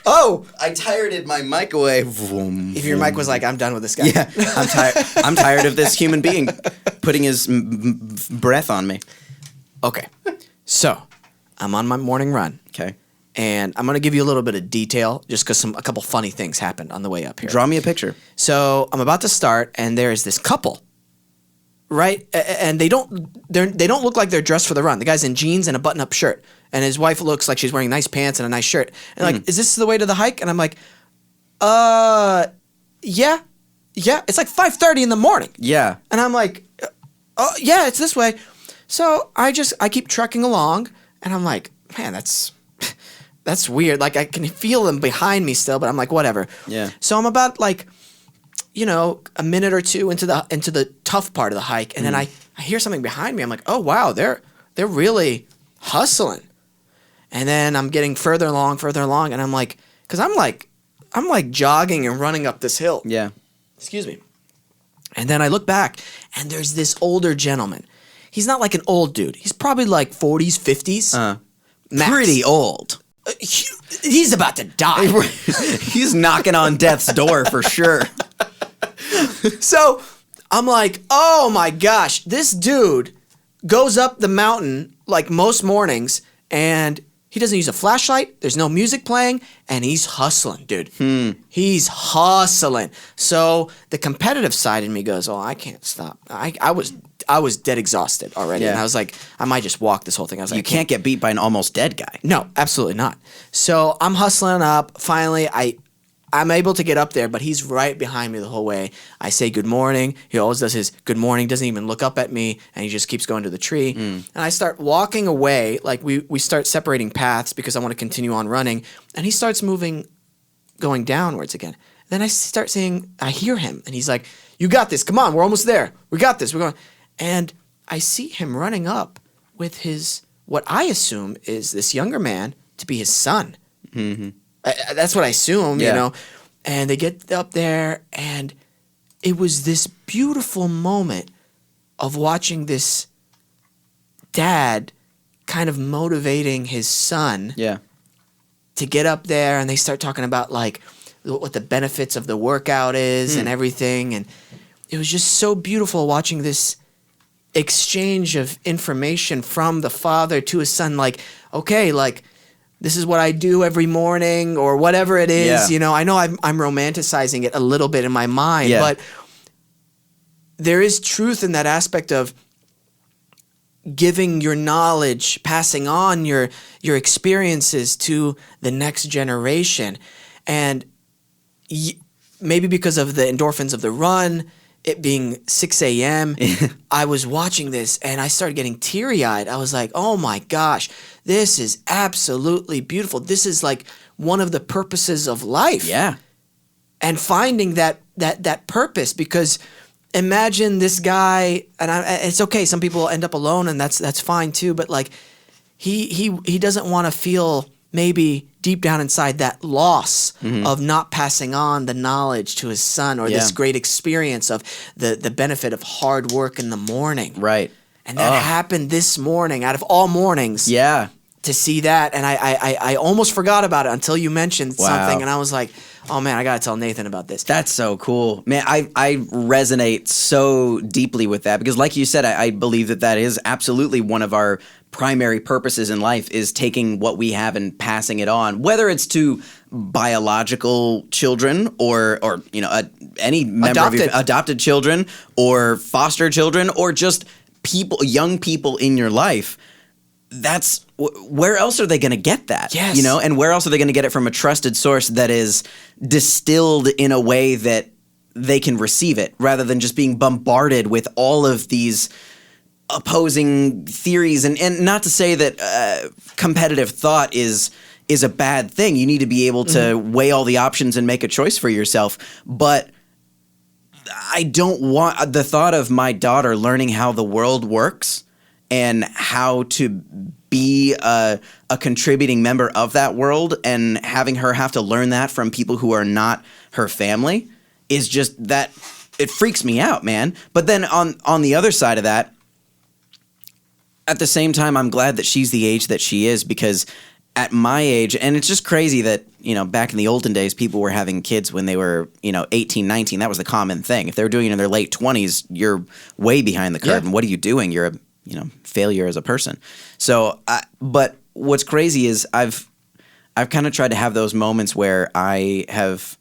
Oh, I tired my mic away. if your mic was like, I'm done with this guy. Yeah, I'm tired. I'm tired of this human being putting his breath on me. Okay. So, I'm on my morning run. Okay. And I'm going to give you a little bit of detail just because a couple funny things happened on the way up here. Draw me a picture. So I'm about to start, and there is this couple, right? And they don't look like they're dressed for the run. The guy's in jeans and a button-up shirt, and his wife looks like she's wearing nice pants and a nice shirt. And like, is this the way to the hike? And I'm like, yeah. It's like 5:30 in the morning. Yeah. And I'm like, oh yeah, it's this way. So I keep trekking along, and I'm like, man, that's weird. Like I can feel them behind me still, but I'm like, whatever. Yeah. So I'm about like, a minute or two into the tough part of the hike, and then I hear something behind me. I'm like, oh wow, they're really hustling. And then I'm getting further along, and I'm like, because I'm like jogging and running up this hill. Yeah. Excuse me. And then I look back, and there's this older gentleman. He's not like an old dude. He's probably like 40s, 50s. Max. Pretty old. He's about to die. He's knocking on death's door for sure. So I'm like, oh my gosh, this dude goes up the mountain like most mornings, and he doesn't use a flashlight. There's no music playing, and he's hustling, dude. He's hustling. So the competitive side in me goes, oh, I can't stop. I was dead exhausted already, and I was like, I might just walk this whole thing. I was like, You can't get beat by an almost dead guy. No, absolutely not. So I'm hustling up. Finally, I'm able to get up there, but he's right behind me the whole way. I say good morning. He always does his good morning, doesn't even look up at me, and he just keeps going to the tree. And I start walking away, like we start separating paths because I want to continue on running, and he starts going downwards again. Then I hear him, and he's like, you got this. Come on, we're almost there. We got this. We're going. And I see him running up with what I assume is this younger man to be his son. Mm-hmm. That's what I assume, And they get up there, and it was this beautiful moment of watching this dad kind of motivating his son to get up there, and they start talking about like what the benefits of the workout is and everything. And it was just so beautiful watching this exchange of information from the father to his son, like, okay, like this is what I do every morning or whatever it is. I know I'm romanticizing it a little bit in my mind, but there is truth in that aspect of giving your knowledge, passing on your experiences to the next generation. And maybe because of the endorphins of the run, it being 6 a.m., I was watching this and I started getting teary-eyed. I was like, oh my gosh, this is absolutely beautiful. This is like one of the purposes of life. Yeah. And finding that purpose, because imagine this guy, and it's okay, some people end up alone and that's fine too, but like he doesn't want to feel maybe deep down inside that loss of not passing on the knowledge to his son, or this great experience of the benefit of hard work in the morning. Right. And that happened this morning, out of all mornings. Yeah. To see that, and I almost forgot about it until you mentioned something, and I was like, oh man, I gotta tell Nathan about this. That's so cool. Man, I resonate so deeply with that because like you said, I believe that is absolutely one of our primary purposes in life, is taking what we have and passing it on, whether it's to biological children or any member of your adopted children or foster children or just young people in your life. That's where else are they going to get that? Yes. And where else are they going to get it from a trusted source that is distilled in a way that they can receive it, rather than just being bombarded with all of these opposing theories. And not to say that competitive thought is a bad thing. You need to be able to weigh all the options and make a choice for yourself. But I don't want the thought of my daughter learning how the world works and how to be a contributing member of that world, and having her have to learn that from people who are not her family is just that it freaks me out, man. But then on the other side of that, at the same time, I'm glad that she's the age that she is, because at my age, and it's just crazy that, back in the olden days, people were having kids when they were, 18, 19. That was the common thing. If they were doing it in their late 20s, you're way behind the curve. Yeah. And what are you doing? You're a, failure as a person. So, but what's crazy is I've kind of tried to have those moments where I have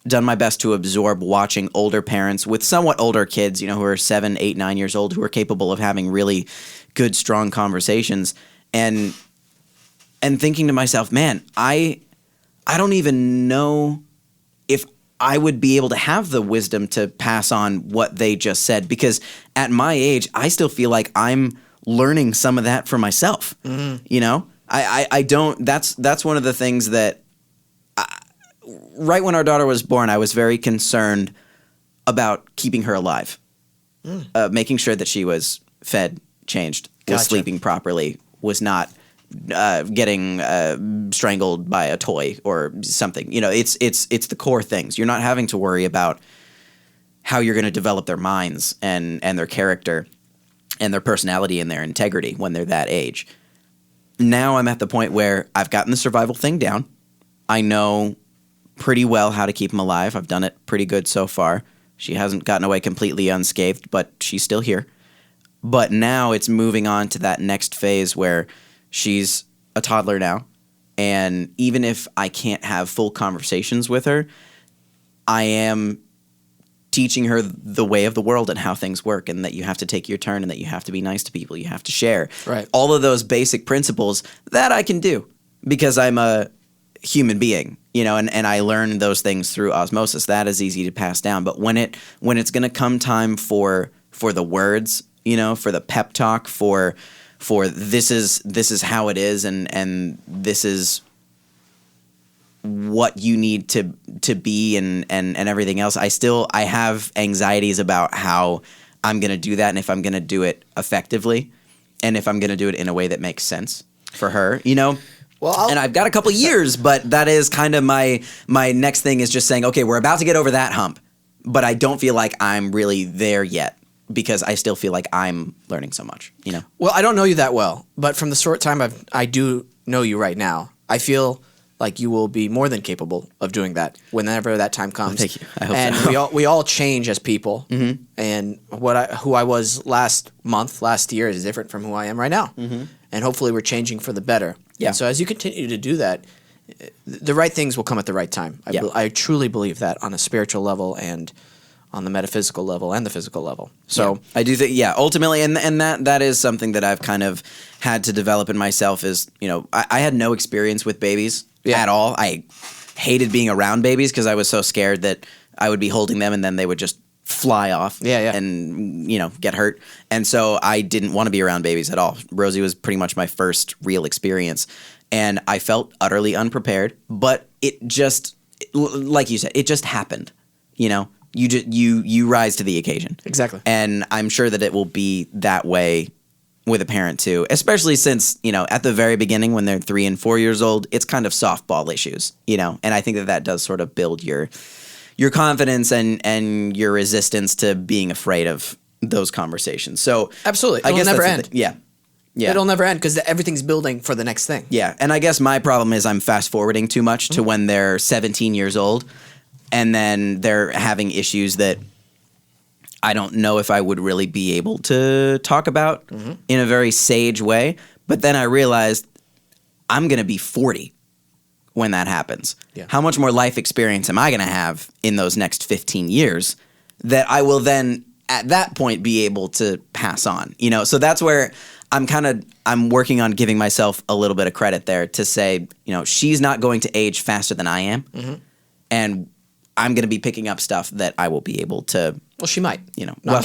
done my best to absorb watching older parents with somewhat older kids, who are 7, 8, 9 years old, who are capable of having really good, strong conversations, and thinking to myself, man, I don't even know if I would be able to have the wisdom to pass on what they just said, because at my age, I still feel like I'm learning some of that for myself. Mm-hmm. I don't. That's one of the things that. Right when our daughter was born, I was very concerned about keeping her alive, making sure that she was fed, changed, was Gotcha. sleeping properly, was not getting strangled by a toy or something. It's the core things. You're not having to worry about how you're going to develop their minds and their character and their personality and their integrity when they're that age. Now I'm at the point where I've gotten the survival thing down. I know pretty well how to keep them alive. I've done it pretty good so far. She hasn't gotten away completely unscathed, but she's still here. But now it's moving on to that next phase where she's a toddler now. And even if I can't have full conversations with her, I am teaching her the way of the world and how things work, and that you have to take your turn, and that you have to be nice to people. You have to share. Right. All of those basic principles that I can do because I'm a human being, and I learn those things through osmosis. That is easy to pass down. But when it's going to come time for the words, for the pep talk, for this is how it is, and this is what you need to be, and everything else, I have anxieties about how I'm going to do that, and if I'm going to do it effectively, and if I'm going to do it in a way that makes sense for her, Well, and I've got a couple years, but that is kind of my next thing, is just saying, okay, we're about to get over that hump, but I don't feel like I'm really there yet, because I still feel like I'm learning so much, Well, I don't know you that well, but from the short time I do know you right now, I feel like you will be more than capable of doing that whenever that time comes. Thank you. I hope and so. we all change as people, and who I was last year is different from who I am right now, and hopefully we're changing for the better. Yeah. And so as you continue to do that, the right things will come at the right time. I truly believe that on a spiritual level and on the metaphysical level and the physical level. So I do think, ultimately, and that is something that I've kind of had to develop in myself is, I had no experience with babies at all. I hated being around babies because I was so scared that I would be holding them and then they would just fly off and, get hurt. And so I didn't want to be around babies at all. Rosie was pretty much my first real experience. And I felt utterly unprepared, but it just, like you said, it just happened, You rise to the occasion. Exactly. And I'm sure that it will be that way with a parent too, especially since, at the very beginning when they're 3 and 4 years old, it's kind of softball issues, and I think that does sort of build your confidence and your resistance to being afraid of those conversations. So absolutely, I guess it'll never that's end. Yeah. It'll never end because everything's building for the next thing. Yeah, and I guess my problem is I'm fast forwarding too much to when they're 17 years old. And then they're having issues that I don't know if I would really be able to talk about in a very sage way. But then I realized I'm going to be 40 when that happens. Yeah. How much more life experience am I going to have in those next 15 years that I will then at that point be able to pass on? So that's where I'm working on giving myself a little bit of credit there to say, she's not going to age faster than I am. And I'm going to be picking up stuff that I will be able to. Well, she might. Well,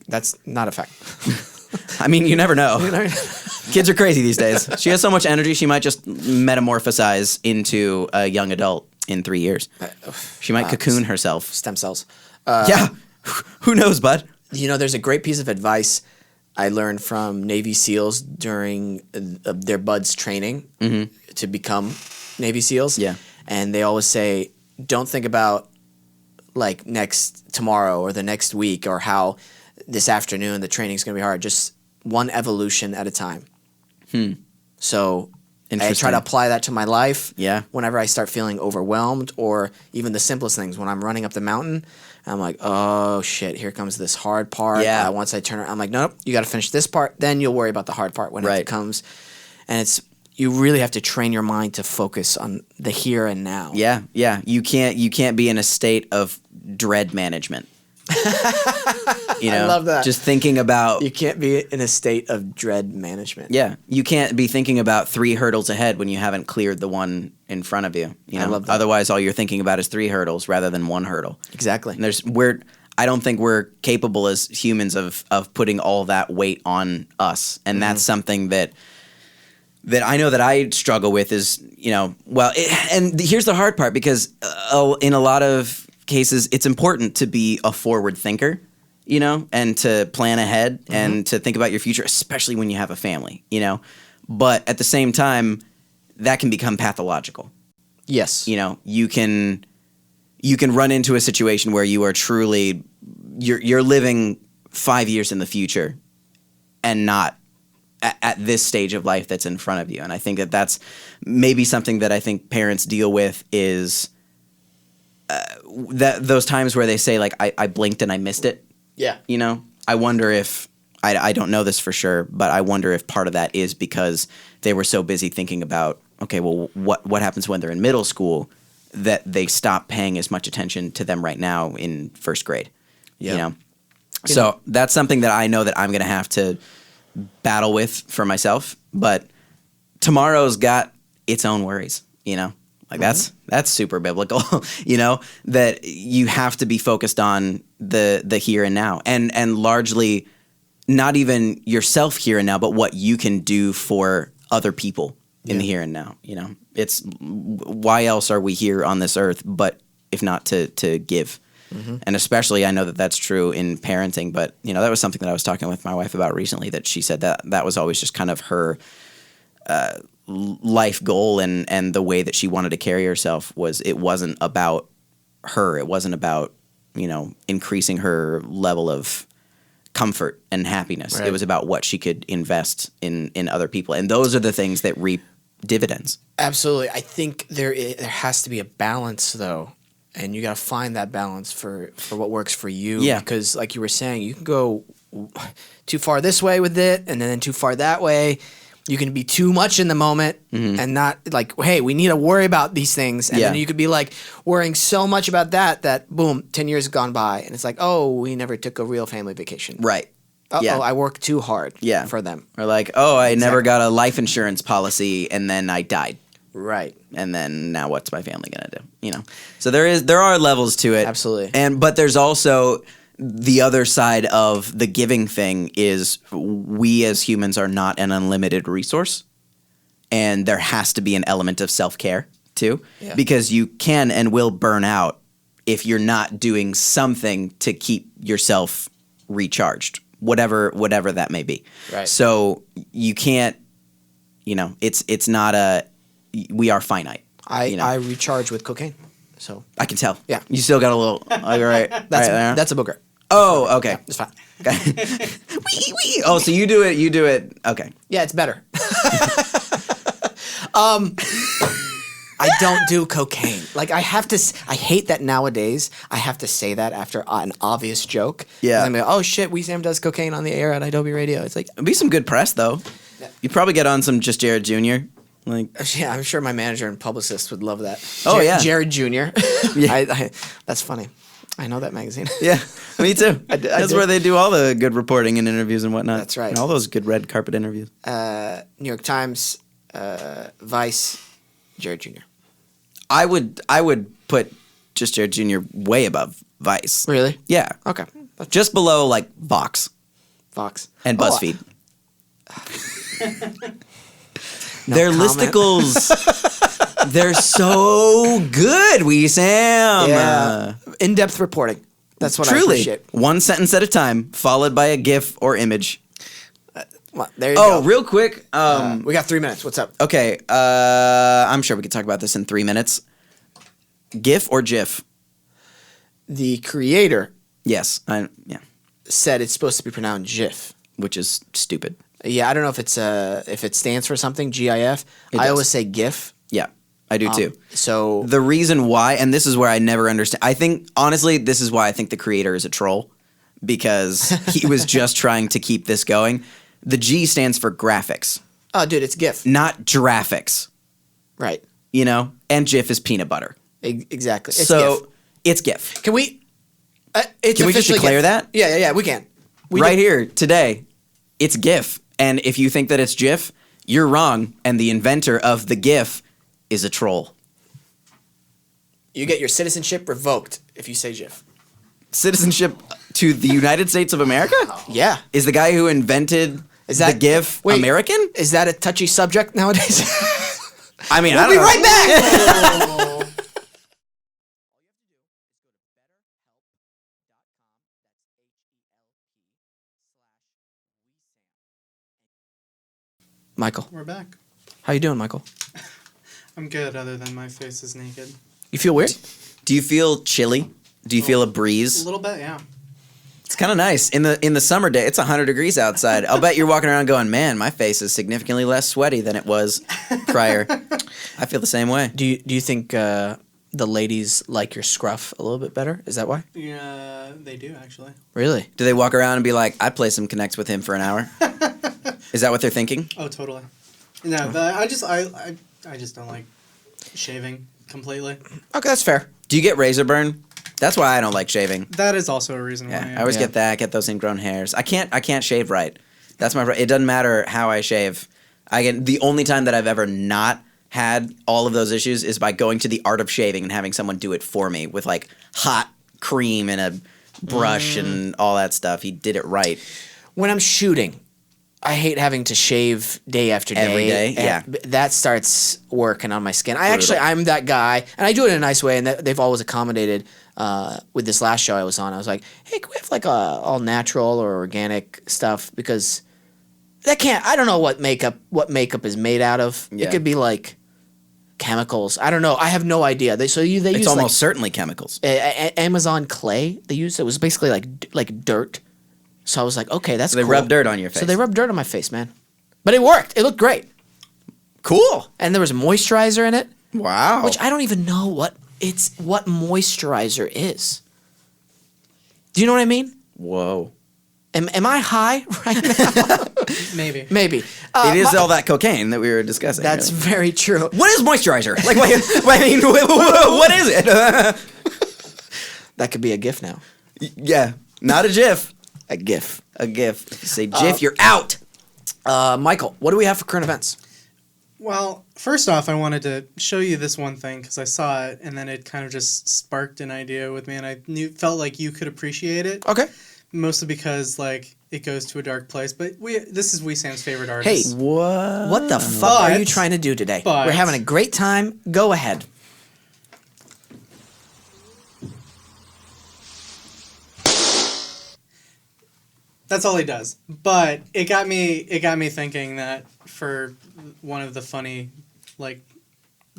that's not a fact. I mean, you never know. Kids are crazy these days. She has so much energy, she might just metamorphosize into a young adult in 3 years. She might cocoon herself. Stem cells. Yeah. Who knows, bud? There's a great piece of advice I learned from Navy SEALs during their buds training to become Navy SEALs. Yeah. And they always say, don't think about like tomorrow or the next week or how this afternoon the training's going to be hard. Just one evolution at a time. So I try Interesting. to apply that to my life. Yeah. Whenever I start feeling overwhelmed, or even the simplest things, when I'm running up the mountain, I'm like, oh shit, here comes this hard part. Yeah. Once I turn around, I'm like, nope, you got to finish this part. Then you'll worry about the hard part when Right. it comes. And you really have to train your mind to focus on the here and now. Yeah, yeah. You can't be in a state of dread management. You know, I love that. Just thinking about You can't be in a state of dread management. yeah, you can't be thinking about 3 hurdles ahead when you haven't cleared the one in front of you. You know, I love that. otherwise all you're thinking about is 3 hurdles rather than 1 hurdle. Exactly. And I don't think we're capable as humans of putting all that weight on us, and that's something that I know that I struggle with is, you know, and here's the hard part, because in a lot of cases it's important to be a forward thinker, you know, and to plan ahead and to think about your future, especially when you have a family, you know. But at the same time, that can become pathological. Yes. You know, you can run into a situation where you are truly you're living 5 years in the future and not at this stage of life that's in front of you. And I think that's maybe something that I think parents deal with is those times where they say, like, I blinked and I missed it. Yeah. You know, I wonder if I don't know this for sure, but I wonder if part of that is because they were so busy thinking about, okay, well, what happens when they're in middle school, that they stop paying as much attention to them right now in first grade. Yeah. You know, so that's something that I know that I'm going to have to battle with for myself. But tomorrow's got its own worries. You know, like that's super biblical. You know, that you have to be focused on the here and now, and largely not even yourself here and now, but what you can do for other people in the here and now. You know, it's why else are we here on this earth, but if not to give. And especially I know that that's true in parenting, but you know, that was something that I was talking with my wife about recently, that she said that was always just kind of her life goal, and the way that she wanted to carry herself it wasn't about her. It wasn't about, you know, increasing her level of comfort and happiness. Right. It was about what she could invest in other people. And those are the things that reap dividends. Absolutely. I think there has to be a balance, though. And you got to find that balance for what works for you. Yeah. Because like you were saying, you can go too far this way with it and then too far that way. You can be too much in the moment and not like, hey, we need to worry about these things. And then you could be like worrying so much about that boom, 10 years have gone by. And it's like, oh, we never took a real family vacation. Right. Uh-oh, Yeah. I worked too hard for them. Or like, oh, I never got a life insurance policy and then I died. Right. And then now what's my family gonna do? You know, so there are levels to it. Absolutely. But there's also the other side of the giving thing is we as humans are not an unlimited resource, and there has to be an element of self-care too, because you can and will burn out if you're not doing something to keep yourself recharged, whatever that may be. Right. So you can't, you know, it's not we are finite. I recharge with cocaine. So I can tell. Yeah. You still got a little. All right. that's a booger. Oh, okay. It's fine. Wee. Oh, so you do it. Okay. Yeah, it's better. I don't do cocaine. Like I hate that nowadays I have to say that after an obvious joke. Yeah. I'm like, oh shit, Wesam does cocaine on the air at IDOBI Radio. It's like, It'd be some good press though. You'd probably get on some Just Jared Jr. Like, yeah, I'm sure my manager and publicist would love that. Oh, yeah. Jared Jr. Yeah. That's funny. I know that magazine. yeah, me too. I That's did. where they do all the good reporting and interviews and whatnot. That's right. And all those good red carpet interviews. New York Times, Vice, Jared Jr. I would put Just Jared Jr. way above Vice. Really? Yeah. Okay. Just below like Vox Fox and Oh, BuzzFeed. No Their comment. listicles, they're so good, Wesam. Yeah. In-depth reporting. That's what I Truly, appreciate. one sentence at a time, followed by a GIF or image. Well, there you Oh, go. real quick. We got 3 minutes. What's up? Okay, I'm sure we could talk about this in 3 minutes. GIF or GIF? The creator Yes, yeah, said it's supposed to be pronounced GIF. which is stupid. Yeah, I don't know if it stands for something. GIF. It I does. always say GIF. Yeah, I do too. So The reason why, and this is where I never understand. I think honestly, this is why I think the creator is a troll, because he was just trying to keep this going. The G stands for graphics, oh, dude, it's GIF. not giraffics. Right. You know, and GIF is peanut butter. Exactly. It's So GIF. it's GIF. Can we? It's Can we just officially declare GIF. that? Yeah. We can. Right here today, it's GIF. And if you think that it's GIF, you're wrong. And the inventor of the GIF is a troll. You get your citizenship revoked if you say GIF. Citizenship to the United States of America? Yeah. Is the guy who invented the GIF wait, American? Is that a touchy subject nowadays? I mean, We'll I be don't know. right back. Michael, We're back. how you doing, Michael? I'm good, other than my face is naked. You feel weird? Do you feel chilly? Do you feel a A breeze? little bit, yeah. It's kind of nice. In the summer day, it's 100 degrees outside. I'll bet you're walking around going, man, my face is significantly less sweaty than it was prior. I feel the same way. Do you think the ladies like your scruff a little bit better? Is that why? Yeah, they do actually. Really? Do they walk around and be like, I'd play some Connects with him for an hour? Is that what they're thinking? Oh, totally. No, I just don't like shaving completely. Okay, that's fair. Do you get razor burn? That's why I don't like shaving. That is also a reason why. Yeah, I always get that. Get those ingrown hairs. I can't shave right. That's my. It doesn't matter how I shave. The only time that I've ever not had all of those issues is by going to the art of shaving and having someone do it for me with like hot cream and a brush and all that stuff. He did it right. When I'm shooting, I hate having to shave day after day. Every day? and Yeah. That starts working on my skin. Brutal. I'm that guy, and I do it in a nice way, and they've always accommodated. With this last show I was on, I was like, hey, can we have like all natural or organic stuff? Because I don't know what makeup is made out of. Yeah. It could be like chemicals. I don't know. I have no idea. They It's use almost certainly chemicals. Amazon clay. They used it was basically like dirt. So I was like, okay, that's So they cool. rub dirt on your face. So they rubbed dirt on my face, man. But it worked. It looked great. Cool. And there was moisturizer in it, Wow. which I don't even know what moisturizer is. Do you know what I mean? Whoa. Am I high right now? Maybe. Maybe. It is all that cocaine that we were discussing. That's really. very true. What is moisturizer? Like, I mean, what is it? That could be a GIF now. Yeah, not a GIF. A GIF. A GIF. If you say GIF, you're out. Michael, what do we have for current events? Well, first off, I wanted to show you this one thing because I saw it and then it kind of just sparked an idea with me, and I felt like you could appreciate it. Okay. Mostly because like it goes to a dark place, but this is Wesam's favorite Hey, artist. what the fuck are But- you trying to do today? but- We're having a great time. Go ahead. That's all he does. But it got me thinking that for one of the funny like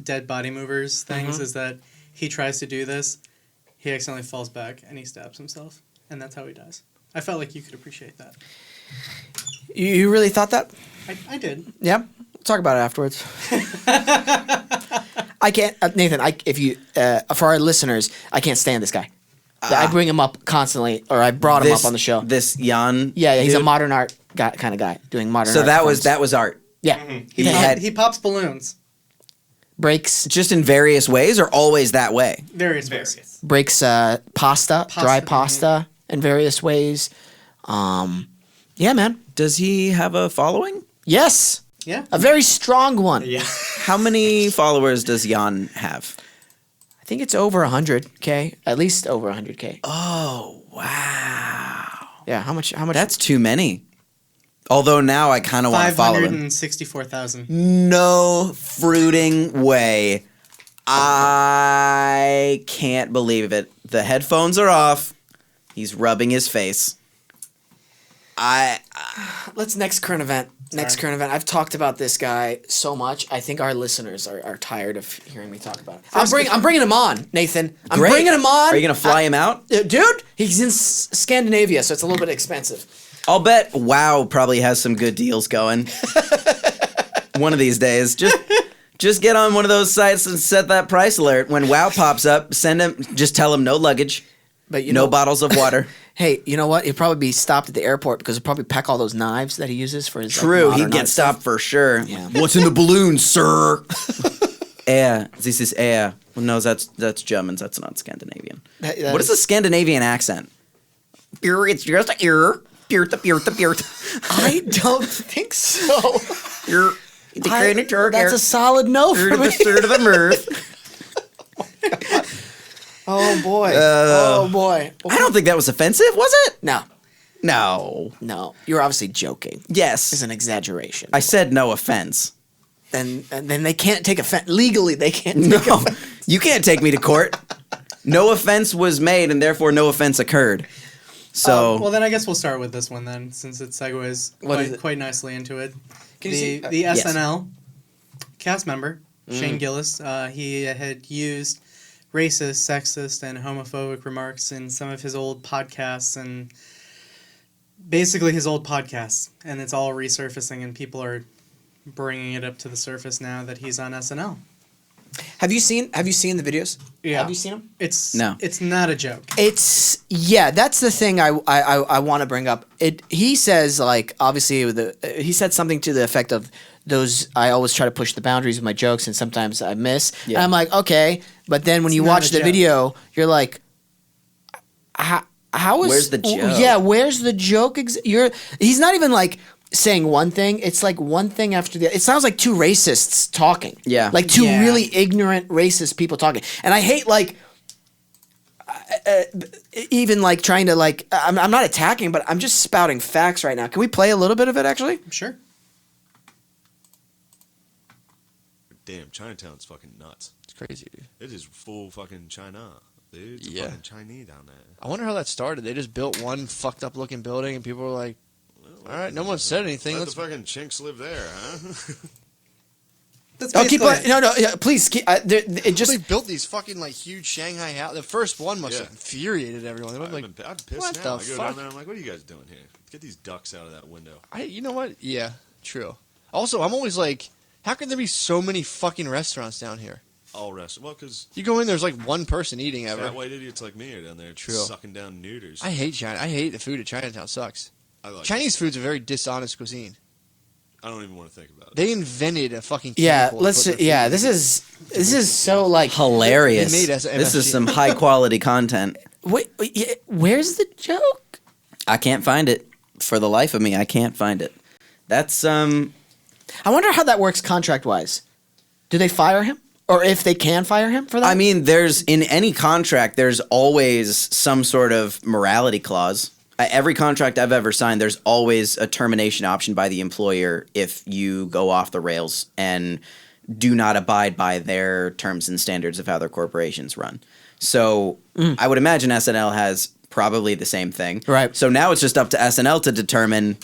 dead body movers things is that he tries to do this, he accidentally falls back and he stabs himself, and that's how he dies. I felt like you could appreciate that. You really thought that? I did. Yeah. We'll talk about it afterwards. I can't, Nathan. If you for our listeners, I can't stand this guy. I bring him up constantly, or I brought him up on the show. This Jan. Yeah, he's a dude? modern art guy, kind of guy doing modern. So art that forms. was art. Yeah. He pops balloons. Breaks Just in various ways, or always that way. Various ways. breaks pasta, dry mhm. pasta in various ways. Yeah, man. Does he have a following? Yes, Yeah. a very strong one. Yeah. How many followers does Jan have? I think it's over 100K, at least over 100K. Oh wow, Yeah, how much? that's too many. Although now I kind of want to follow him. 564,000. No fruiting way. I can't believe it. The headphones are off. He's rubbing his face. Let's next current event. Next current event. I've talked about this guy so much. I think our listeners are tired of hearing me talk about it. I'm bringing him on, Nathan. I'm Great. bringing him on. Are you gonna fly him out? Dude, he's in Scandinavia, so it's a little bit expensive. I'll bet WoW probably has some good deals going. One of these days, just get on one of those sites and set that price alert. When WoW pops up, just tell them no luggage, But no bottles of water. Hey, you know what? He'd probably be stopped at the airport because he'd probably pack all those knives that he uses for his. True, modern he'd get art stopped stuff. for sure. Yeah. What's in the balloon, sir? This is air. Well, no, that's German. That's not Scandinavian. What is a Scandinavian accent? It's just a ear. I don't think so. That's a solid no for me. the mirth. Oh boy. Oh boy. I don't think that was offensive, was it? No. No. You're obviously joking. Yes. It's an exaggeration. I said no offense. And then they can't take offense. Legally, they can't take No, offense. you can't take me to court. No offense was made, and therefore no offense occurred. So, well, then I guess we'll start with this one then, since it segues What is it? quite nicely into it. Can you see- The yes. SNL cast member, Shane Gillis, he had used racist, sexist, and homophobic remarks in some of his old podcasts, and basically his old podcasts, and it's all resurfacing, and people are bringing it up to the surface now that he's on SNL. Have you seen the videos? Yeah. Have you seen them? It's No. It's not a joke. That's the thing I want to bring up. He says, like, obviously he said something to the effect of those. I always try to push the boundaries with my jokes, and sometimes I miss. Yeah. And I'm like, okay, but then when It's you not watch a the joke. video, you're like, how is Where's the joke? Yeah, where's the joke? He's not even like saying one thing. It's like one thing after the other. It sounds like two racists talking. Yeah. Like two Yeah. really ignorant racist people talking. And I hate like even like trying to like I'm not attacking, but I'm just spouting facts right now. Can we play a little bit of it actually? Sure. Damn, Chinatown's fucking nuts. It's crazy, dude. It is full fucking China, dude. It's Yeah. fucking Chinese down there. I wonder how that started. They just built one fucked up looking building, and people were like, "All right, no one said anything. Let Let's." the fucking chinks live there, huh? That's Oh, keep basically playing. No, yeah, please. It just They built these fucking like huge Shanghai house. The first one must have Yeah. infuriated everyone. They were like, I'd piss what now. the I go fuck? down there, I'm like, what are you guys doing here? Get these ducks out of that window. you know what? Yeah, true. Also, I'm always like, how can there be so many fucking restaurants down here? All rest. Well, because You go in, there's like one person eating ever. fat white idiots like me are down there True. sucking down neuters. I hate China. I hate the food at Chinatown. Sucks. I like Chinese food's a very dishonest cuisine. I don't even want to think about it. They invented a fucking yeah. chemical to Let's. put in their Yeah. food. This is so like hilarious. They made us This is MSG. some high quality content. Wait, yeah, where's the joke? I can't find it. For the life of me, I can't find it. That's I wonder how that works contract wise. Do they fire him, or if they can fire him for that? I mean, there's in any contract, there's always some sort of morality clause. Every contract I've ever signed, there's always a termination option by the employer if you go off the rails and do not abide by their terms and standards of how their corporations run. So I would imagine SNL has probably the same thing. Right. So now it's just up to SNL to determine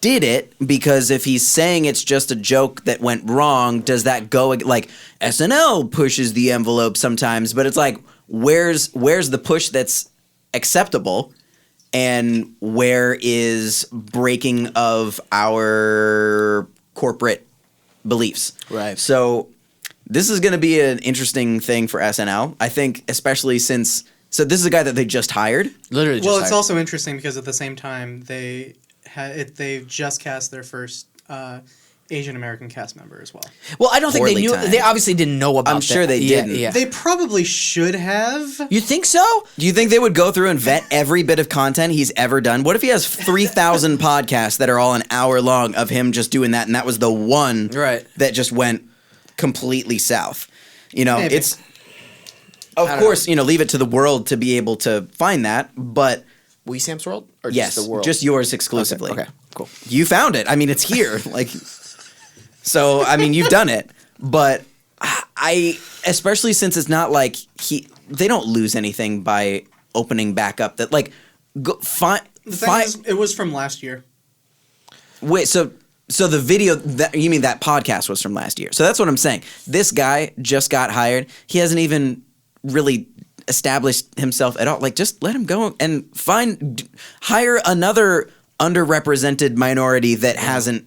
did it, because if he's saying it's just a joke that went wrong, does that go like SNL pushes the envelope sometimes, but it's like where's the push that's acceptable and where is breaking of our corporate beliefs. Right. So this is going to be an interesting thing for SNL. I think especially since this is a guy that they just hired. Literally. Just Well, it's hired. also interesting because at the same time they just cast their first Asian American cast member as well. Well, I don't think they Poorly knew. timed. They obviously didn't know about. I'm sure they Yeah, didn't. Yeah. They probably should have. You think so? Do you think they would go through and vet every bit of content he's ever done? What if he has 3,000 podcasts that are all an hour long of him just doing that, and that was the one Right. that just went completely south? You know, Maybe. it's of don't course, leave it to the world to be able to find that, but Wesam's World, or yes, just the world? just yours exclusively. Okay, cool. You found it. I mean, it's here. So I mean, you've done it, but I, especially since it's not like they don't lose anything by opening back up. That like, go find. The thing is, it was from last year. Wait, so the video that you mean that podcast was from last year? So that's what I'm saying. This guy just got hired. He hasn't even really established himself at all. Like, just let him go and hire another underrepresented minority that hasn't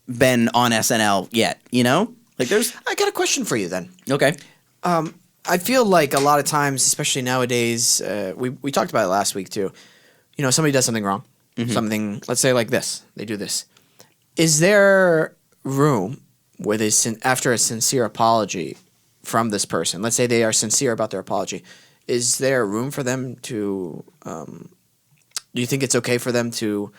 been on SNL yet, you know? Like there's I got a question for you then. okay. I feel like a lot of times, especially nowadays, we talked about it last week too. You know, somebody does something wrong, something, let's say like this, they do this. Is there room where they, after a sincere apology from this person, let's say they are sincere about their apology, is there room for them to, do you think it's okay for them to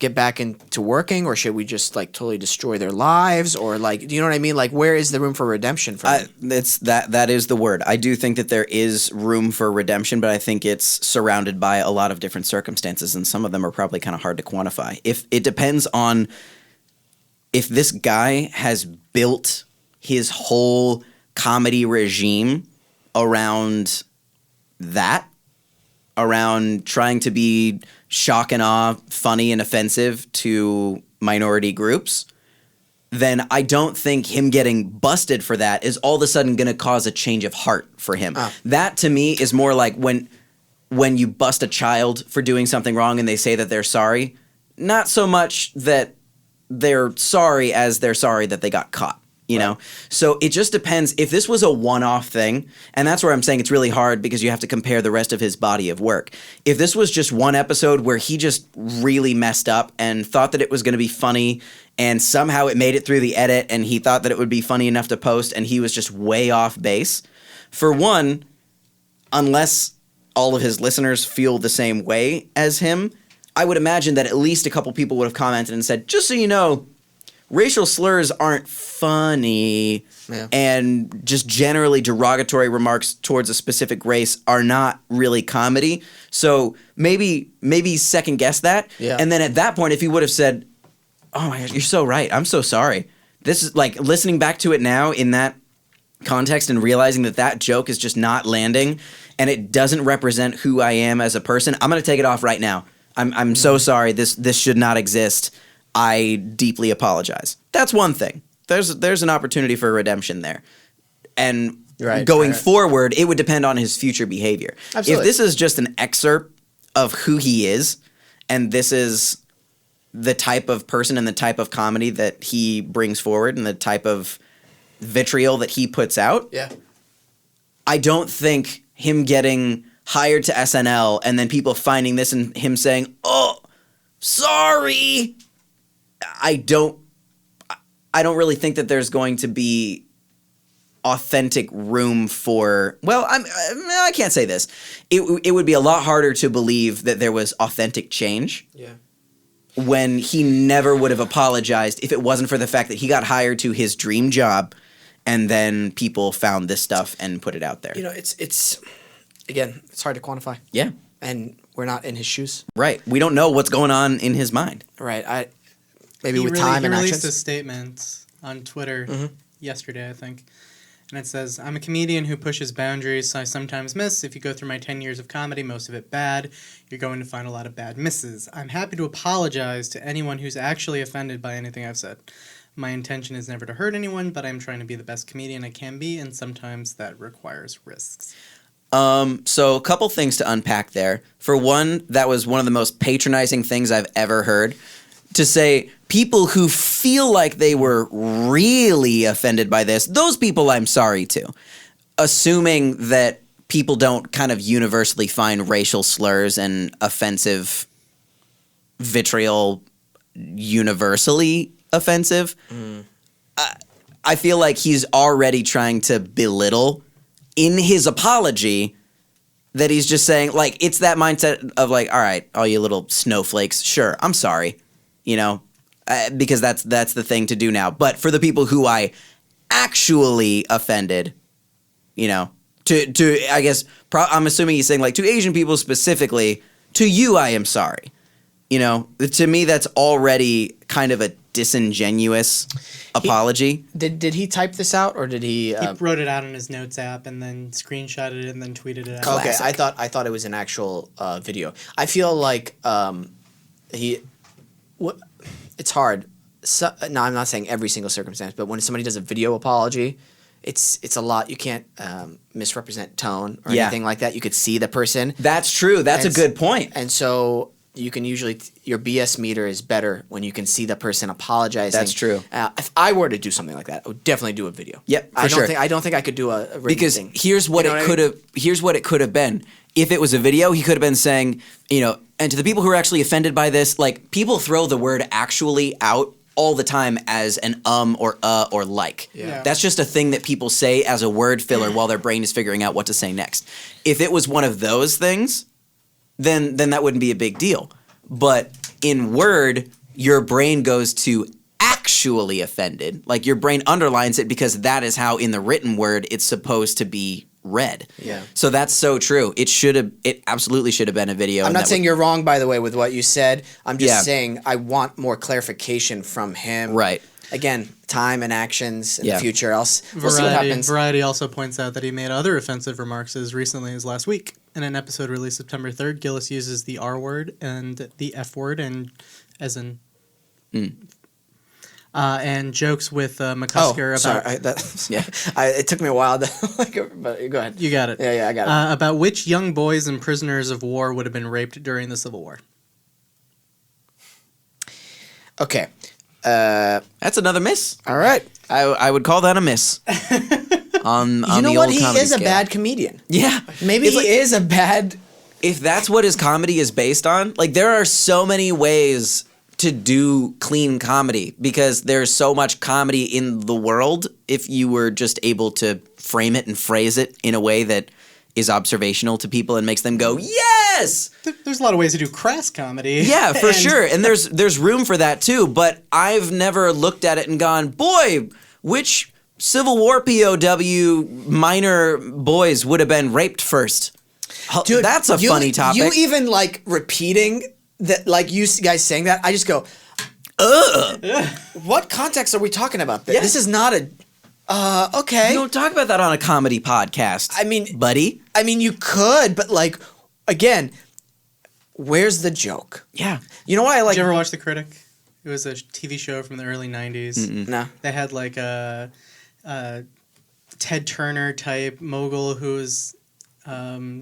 get back into working, or should we just like totally destroy their lives, or like, do you know what I mean? Like, where is the room for redemption for them? That is the word. I do think that there is room for redemption, but I think it's surrounded by a lot of different circumstances, and some of them are probably kind of hard to quantify. If it depends on if this guy has built his whole comedy regime around that, around trying to be shock and awe, funny and offensive to minority groups, then I don't think him getting busted for that is all of a sudden going to cause a change of heart for him. That to me is more like when you bust a child for doing something wrong and they say that they're sorry, not so much that they're sorry as they're sorry that they got caught. You know? So it just depends. If this was a one-off thing, and that's where I'm saying it's really hard because you have to compare the rest of his body of work. If this was just one episode where he just really messed up and thought that it was going to be funny and somehow it made it through the edit and he thought that it would be funny enough to post and he was just way off base, for one, unless all of his listeners feel the same way as him, I would imagine that at least a couple people would have commented and said, just so you know, racial slurs aren't funny, and just generally derogatory remarks towards a specific race are not really comedy. So maybe second guess that. Yeah. And then at that point, if he would have said, "Oh my gosh, you're so right. I'm so sorry." This is like listening back to it now in that context and realizing that joke is just not landing and it doesn't represent who I am as a person. I'm going to take it off right now. I'm so sorry. This should not exist. I deeply apologize. That's one thing. There's an opportunity for redemption there. And going forward, it would depend on his future behavior. Absolutely. If this is just an excerpt of who he is, and this is the type of person and the type of comedy that he brings forward and the type of vitriol that he puts out, I don't think him getting hired to SNL and then people finding this and him saying, "Oh, sorry," I don't really think that there's going to be authentic room for. Well, I can't say this. It would be a lot harder to believe that there was authentic change. When he never would have apologized if it wasn't for the fact that he got hired to his dream job, and then people found this stuff and put it out there. You know, it's again, it's hard to quantify. Yeah, and we're not in his shoes. right. We don't know what's going on in his mind. Right. Maybe He with time and He released actions. a statement on Twitter yesterday, I think. And it says, "I'm a comedian who pushes boundaries, so I sometimes miss. If you go through my 10 years of comedy, most of it bad, you're going to find a lot of bad misses. I'm happy to apologize to anyone who's actually offended by anything I've said. My intention is never to hurt anyone, but I'm trying to be the best comedian I can be, and sometimes that requires risks." So a couple things to unpack there. For one, that was one of the most patronizing things I've ever heard. To say people who feel like they were really offended by this, those people I'm sorry to. Assuming that people don't kind of universally find racial slurs and offensive vitriol universally offensive. I feel like he's already trying to belittle in his apology that he's just saying, like, it's that mindset of like, all right, all you little snowflakes, sure, I'm sorry. You know, because that's the thing to do now. But for the people who I actually offended, you know, to I guess I'm assuming he's saying like to Asian people specifically, to you I am sorry. You know, to me that's already kind of a disingenuous apology. Did he type this out or did he? He wrote it out in his notes app and then screenshotted it and then tweeted it out. Okay, I thought it was an actual video. I feel like it's hard. So, no, I'm not saying every single circumstance, but when somebody does a video apology, it's a lot. You can't misrepresent tone or anything like that. You could see the person. That's true. That's a good point. And so, you can usually your BS meter is better when you can see the person apologizing. That's true. If I were to do something like that, I would definitely do a video. Yep, for I don't sure. think I don't think I could do a written Because thing. here's what You know it what I could mean? have. Here's what it could have been. If it was a video, he could have been saying, and to the people who are actually offended by this, like people throw the word "actually" out all the time as an or like. Yeah. That's just a thing that people say as a word filler while their brain is figuring out what to say next. If it was one of those things, then that wouldn't be a big deal. But in Word, your brain goes to actually offended. Like your brain underlines it because that is how in the written word it's supposed to be read. Yeah. So that's so true. It absolutely should have been a video. I'm and not that saying you're wrong, by the way, with what you said. I'm just Yeah. saying I want more clarification from him. Right. Again, time and actions in Yeah. the future. Else, we'll see what happens. Variety also points out that he made other offensive remarks as recently as last week. In an episode released September 3rd, Gillis uses the R word and the F word, and and jokes with McCusker about. Sorry. Yeah. It took me a while to but go ahead. You got it. Yeah, I got it. About which young boys and prisoners of war would have been raped during the Civil War. Okay. That's another miss. All right. I would call that a miss. on You know the what? old He comedy is a scale. bad comedian. Yeah. Maybe It's he like- is a bad. If that's what his comedy is based on, like there are so many ways to do clean comedy because there's so much comedy in the world if you were just able to frame it and phrase it in a way that is observational to people and makes them go, yes! There's a lot of ways to do crass comedy. Yeah, for And- sure. And there's room for that too, but I've never looked at it and gone, boy, which Civil War POW minor boys would have been raped first? Dude, that's a funny topic. You even like repeating that, like you guys saying that. I just go, ugh. What context are we talking about? Yeah. This is not a. Okay. You don't talk about that on a comedy podcast. I mean, buddy. I mean, you could, but like, again, where's the joke? Yeah. You know what I like? Did you ever watch The Critic? It was a TV show from the early 90s. No. They had like a Ted Turner type mogul who's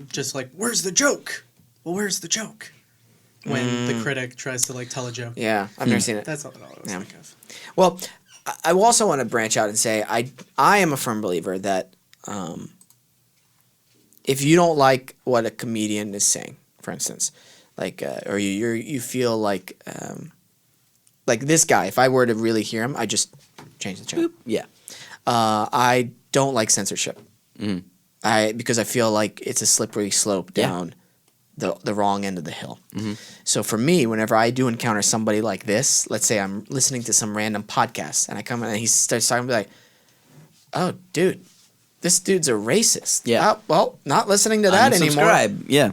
just like, where's the joke? Well, where's the joke? When the critic tries to like tell a joke. Yeah, I've never seen it. That's all I always Yeah. think of. Well, I also want to branch out and say I am a firm believer that if you don't like what a comedian is saying, for instance, like or you feel like this guy, if I were to really hear him, I just change the channel. Yeah. I don't like censorship. Because I feel like it's a slippery slope Yeah. down the wrong end of the hill. So for me, whenever I do encounter somebody like this, let's say I'm listening to some random podcast and I come in and he starts talking, like, "Oh, dude, this dude's a racist." Yeah. Well, not listening to that anymore. Unsubscribe. Yeah.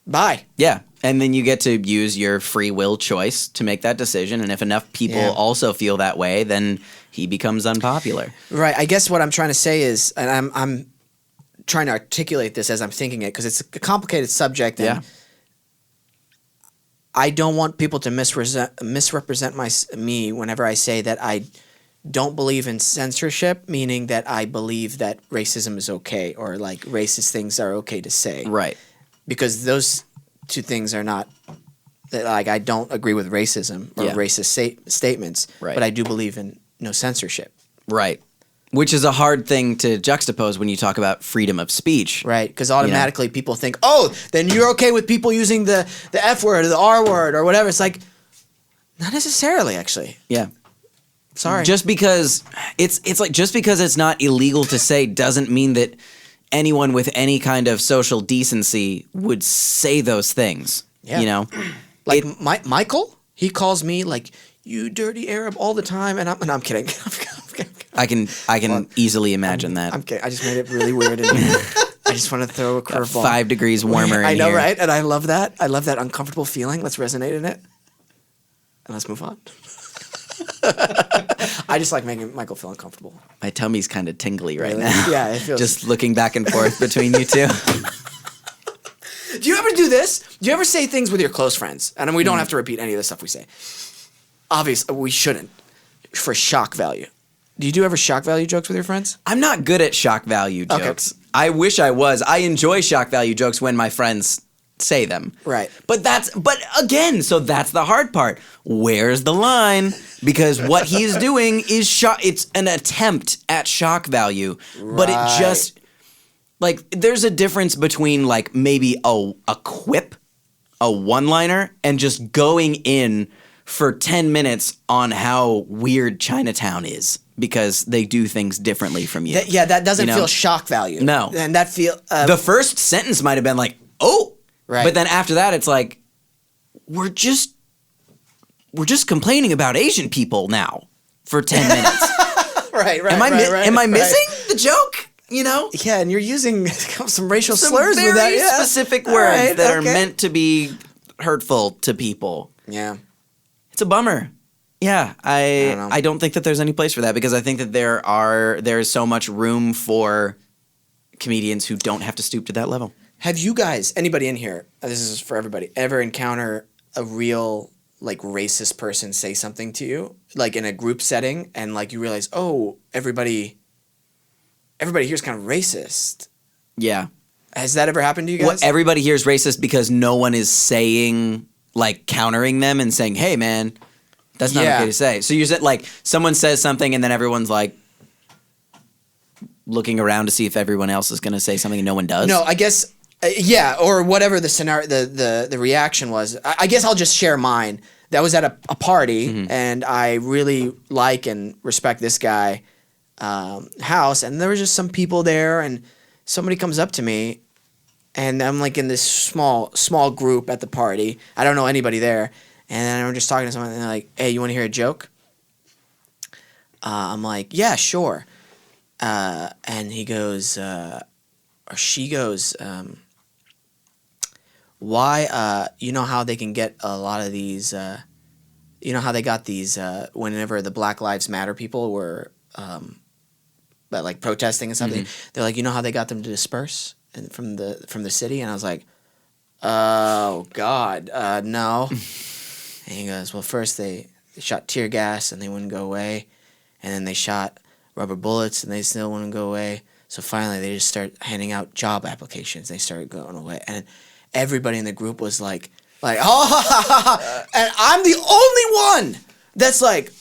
Bye. Yeah. And then you get to use your free will choice to make that decision. And if enough people Yeah. also feel that way, then he becomes unpopular. Right. I guess what I'm trying to say is, and I'm trying to articulate this as I'm thinking it because it's a complicated subject. And Yeah. I don't want people to misrepresent me whenever I say that I don't believe in censorship, meaning that I believe that racism is okay or like racist things are okay to say. Right. Because those two things are not. Like I don't agree with racism or Yeah. racist statements, Right. but I do believe in no censorship. Right. Which is a hard thing to juxtapose when you talk about freedom of speech. Right, because automatically people think, oh, then you're okay with people using the F word or the R word or whatever. It's like, not necessarily, actually. Yeah. Sorry. Just because it's like just because it's not illegal to say doesn't mean that anyone with any kind of social decency would say those things. Yeah. You know? like Michael, he calls me like, you dirty Arab all the time, and I'm kidding. I can easily imagine that. I'm kidding. I just made it really weird. And I just want to throw a curveball. 5 degrees warmer in I know, here. right? And I love that. I love that uncomfortable feeling. Let's resonate in it. And let's move on. I just like making Michael feel uncomfortable. My tummy's kind of tingly right Really? now. Yeah, it feels. Just looking back and forth between you two. Do you ever do this? Do you ever say things with your close friends? And we don't have to repeat any of the stuff we say. Obviously, we shouldn't. For shock value. Do you ever shock value jokes with your friends? I'm not good at shock value Okay. jokes. I wish I was. I enjoy shock value jokes when my friends say them. Right. But again, so that's the hard part. Where's the line? Because what he's doing is it's an attempt at shock value, but it Right. just like there's a difference between like maybe a quip, a one-liner, and just going in for 10 minutes on how weird Chinatown is because they do things differently from you. That doesn't You know? feel shock value. No. And that feel The first sentence might have been like, "Oh." Right. But then after that it's like we're just complaining about Asian people now for 10 minutes. right. Am I missing the joke? You know? Yeah, and you're using some racial Some slurs very with that. Yeah. specific All words right, that are okay. meant to be hurtful to people. Yeah. It's a bummer. Yeah, don't know. I don't think that there's any place for that because I think that there's so much room for comedians who don't have to stoop to that level. Have you guys, anybody in here, this is for everybody, ever encounter a real like racist person say something to you, like in a group setting, and like you realize, oh, everybody here's kind of racist? Yeah. Has that ever happened to you guys? Well, everybody here is racist because no one is saying, like, countering them and saying, hey, man, that's not Yeah. okay to say. So you said, like, someone says something and then everyone's, like, looking around to see if everyone else is going to say something and no one does? No, I guess, yeah, or whatever the scenario, the reaction was. I guess I'll just share mine. That was at a party, and I really like and respect this guy house, and there were just some people there, and somebody comes up to me, and I'm like in this small group at the party. I don't know anybody there, and I'm just talking to someone, and they're like, "Hey, you want to hear a joke?" I'm like, "Yeah, sure." And he goes, or she goes, why, you know how they can get a lot of these, you know how they got these, whenever the Black Lives Matter people were, but like protesting and something, they're like, you know how they got them to disperse from the city? And I was like, oh God, no. And he goes, well, first they shot tear gas and they wouldn't go away. And then they shot rubber bullets and they still wouldn't go away. So finally they just start handing out job applications. They started going away. And everybody in the group was like, oh, and I'm the only one that's like,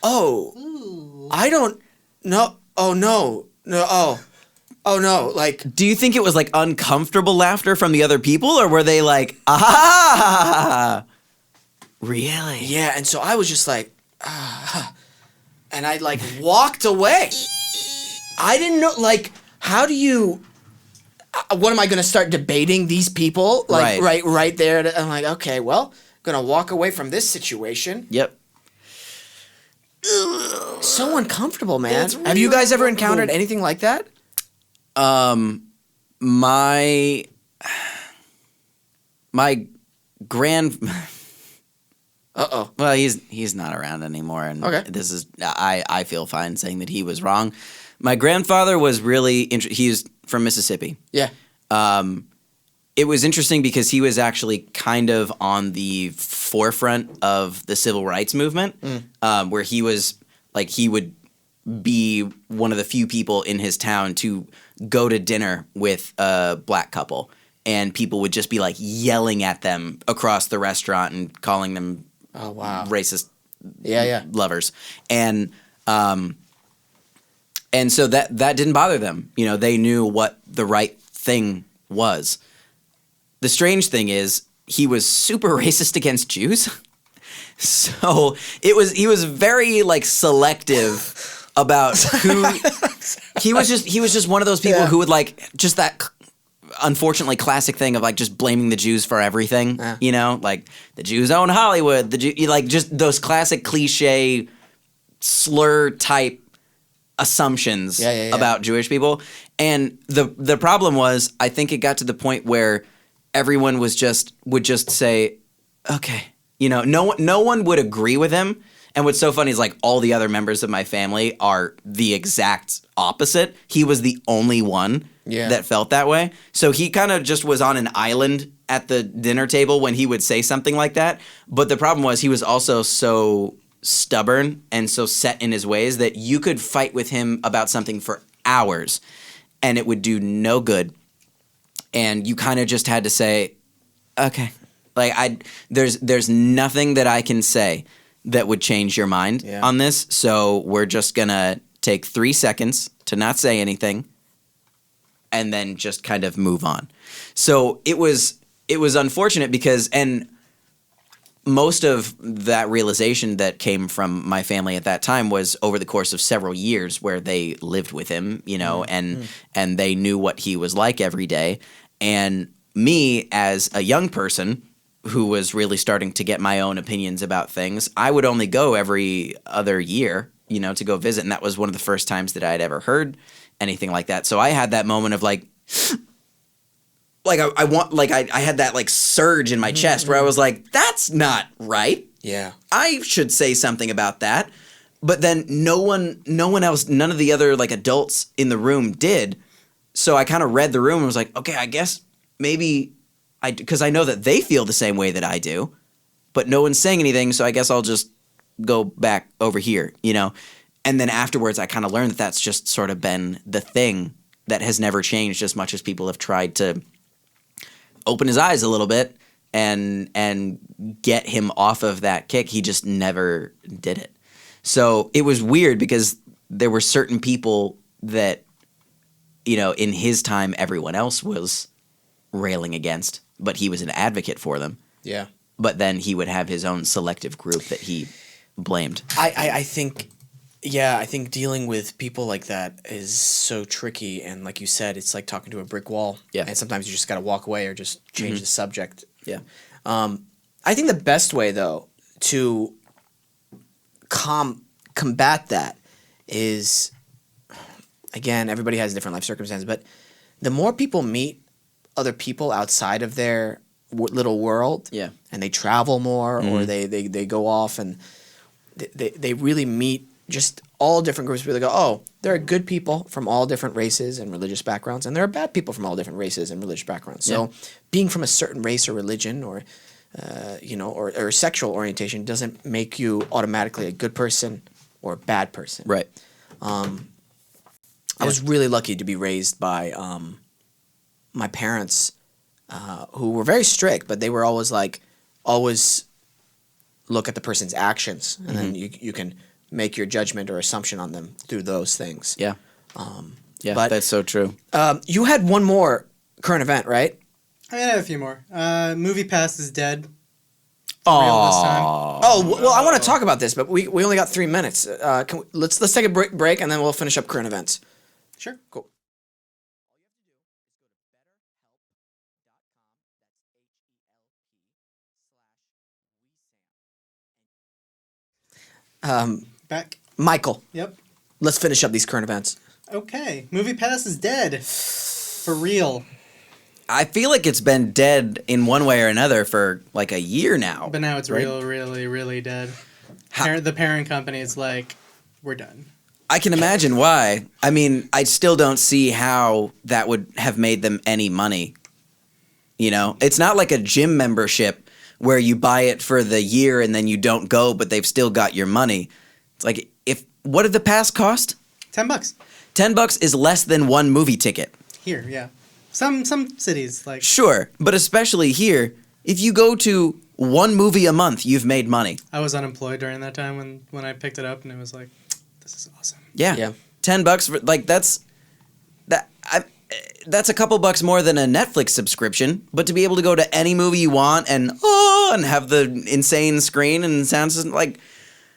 oh, I don't know. Oh, no. Oh, no. Like, Do you think it was, like, uncomfortable laughter from the other people, or were they like, ah, really? yeah. And so I was just like, and I like walked away. I didn't know, like, how do you, what am I going to start debating these people? Like, right there. I'm like, okay, well, I'm going to walk away from this situation. Yep. So uncomfortable, man. It's Have you really guys ever uncomfortable. encountered anything like that? My Uh-oh. well, he's not around anymore, and Okay. this is I feel fine saying that he was wrong. My grandfather was really he's from Mississippi. Yeah. It was interesting because he was actually kind of on the forefront of the civil rights movement, where he was like he would be one of the few people in his town to go to dinner with a black couple, and people would just be like yelling at them across the restaurant and calling them Oh, wow. racist Yeah. lovers, and so that didn't bother them. You know, they knew what the right thing was. The strange thing is he was super racist against Jews. So he was very like selective about who he was just one of those people who would like just that unfortunately classic thing of like just blaming the Jews for everything. Yeah. You know, like the Jews own Hollywood, like just those classic cliche slur type assumptions Yeah. about Jewish people. And the problem was I think it got to the point where everyone would just say, okay, you know, no one would agree with him. And what's so funny is like all the other members of my family are the exact opposite. He was the only one that felt that way. So he kind of just was on an island at the dinner table when he would say something like that. But the problem was he was also so stubborn and so set in his ways that you could fight with him about something for hours and it would do no good. and you kind of just had to say, okay. Like there's nothing that I can say that would change your mind on this. So we're just gonna take 3 seconds to not say anything, and then just kind of move on. So it was unfortunate because most of that realization that came from my family at that time was over the course of several years where they lived with him, and they knew what he was like every day. And me as a young person who was really starting to get my own opinions about things, I would only go every other year, to go visit. And that was one of the first times that I had ever heard anything like that. So I had that moment of I had that like surge in my chest where I was like, that's not right. Yeah. I should say something about that. But then no one else, none of the other like adults in the room did. So I kind of read the room and was like, okay, I guess maybe because I know that they feel the same way that I do, but no one's saying anything. So I guess I'll just go back over here, And then afterwards I kind of learned that that's just sort of been the thing that has never changed as much as people have tried to open his eyes a little bit and get him off of that kick. He just never did it. So it was weird because there were certain people that, in his time everyone else was railing against, but he was an advocate for them. Yeah. But then he would have his own selective group that he blamed. I think dealing with people like that is so tricky, and like you said, it's like talking to a brick wall. Yeah. And sometimes you just got to walk away or just change the subject. Yeah. I think the best way though to combat that is, again, everybody has different life circumstances, but the more people meet other people outside of their little world, and they travel more, or they go off and they really meet just all different groups of people. They go, oh, there are good people from all different races and religious backgrounds, and there are bad people from all different races and religious backgrounds. So being from a certain race or religion or or sexual orientation doesn't make you automatically a good person or a bad person. Right. I was really lucky to be raised by my parents, who were very strict, but they were always look at the person's actions, and then you can make your judgment or assumption on them through those things. Yeah. Yeah, but that's so true. You had one more current event, right? I have a few more. Movie Pass is dead. For real this time. Oh, well, I want to talk about this, but we only got 3 minutes. Let's take a break, and then we'll finish up current events. Sure. Cool. Back. Michael, Yep. let's finish up these current events. Okay. Movie Pass is dead. For real. I feel like it's been dead in one way or another for like a year now. But now it's right? really, really dead. The parent company is like, we're done. I can imagine why. I mean, I still don't see how that would have made them any money. It's not like a gym membership where you buy it for the year and then you don't go, but they've still got your money. It's like, what did the pass cost? $10. $10 is less than one movie ticket. Here, yeah. Some cities like Sure, but especially here, if you go to one movie a month, you've made money. I was unemployed during that time when I picked it up, and it was like, this is awesome. Yeah. $10 for that's a couple bucks more than a Netflix subscription, but to be able to go to any movie you want and have the insane screen and sound system, like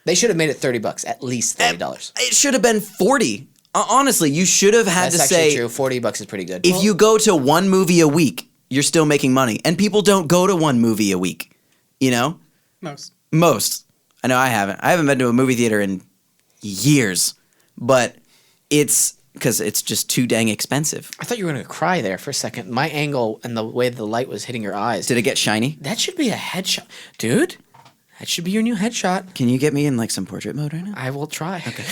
They should have made it $30, at least $30. it should have been 40. Honestly, you should have had That's to actually say true. $40 is pretty good. if you go to one movie a week, you're still making money. And people don't go to one movie a week, Most. I know I haven't. I haven't been to a movie theater in years, but it's because it's just too dang expensive. I thought you were going to cry there for a second. My angle and the way the light was hitting your eyes. Did it get shiny? That should be a headshot. Dude, that should be your new headshot. Can you get me in like some portrait mode right now? I will try. Okay.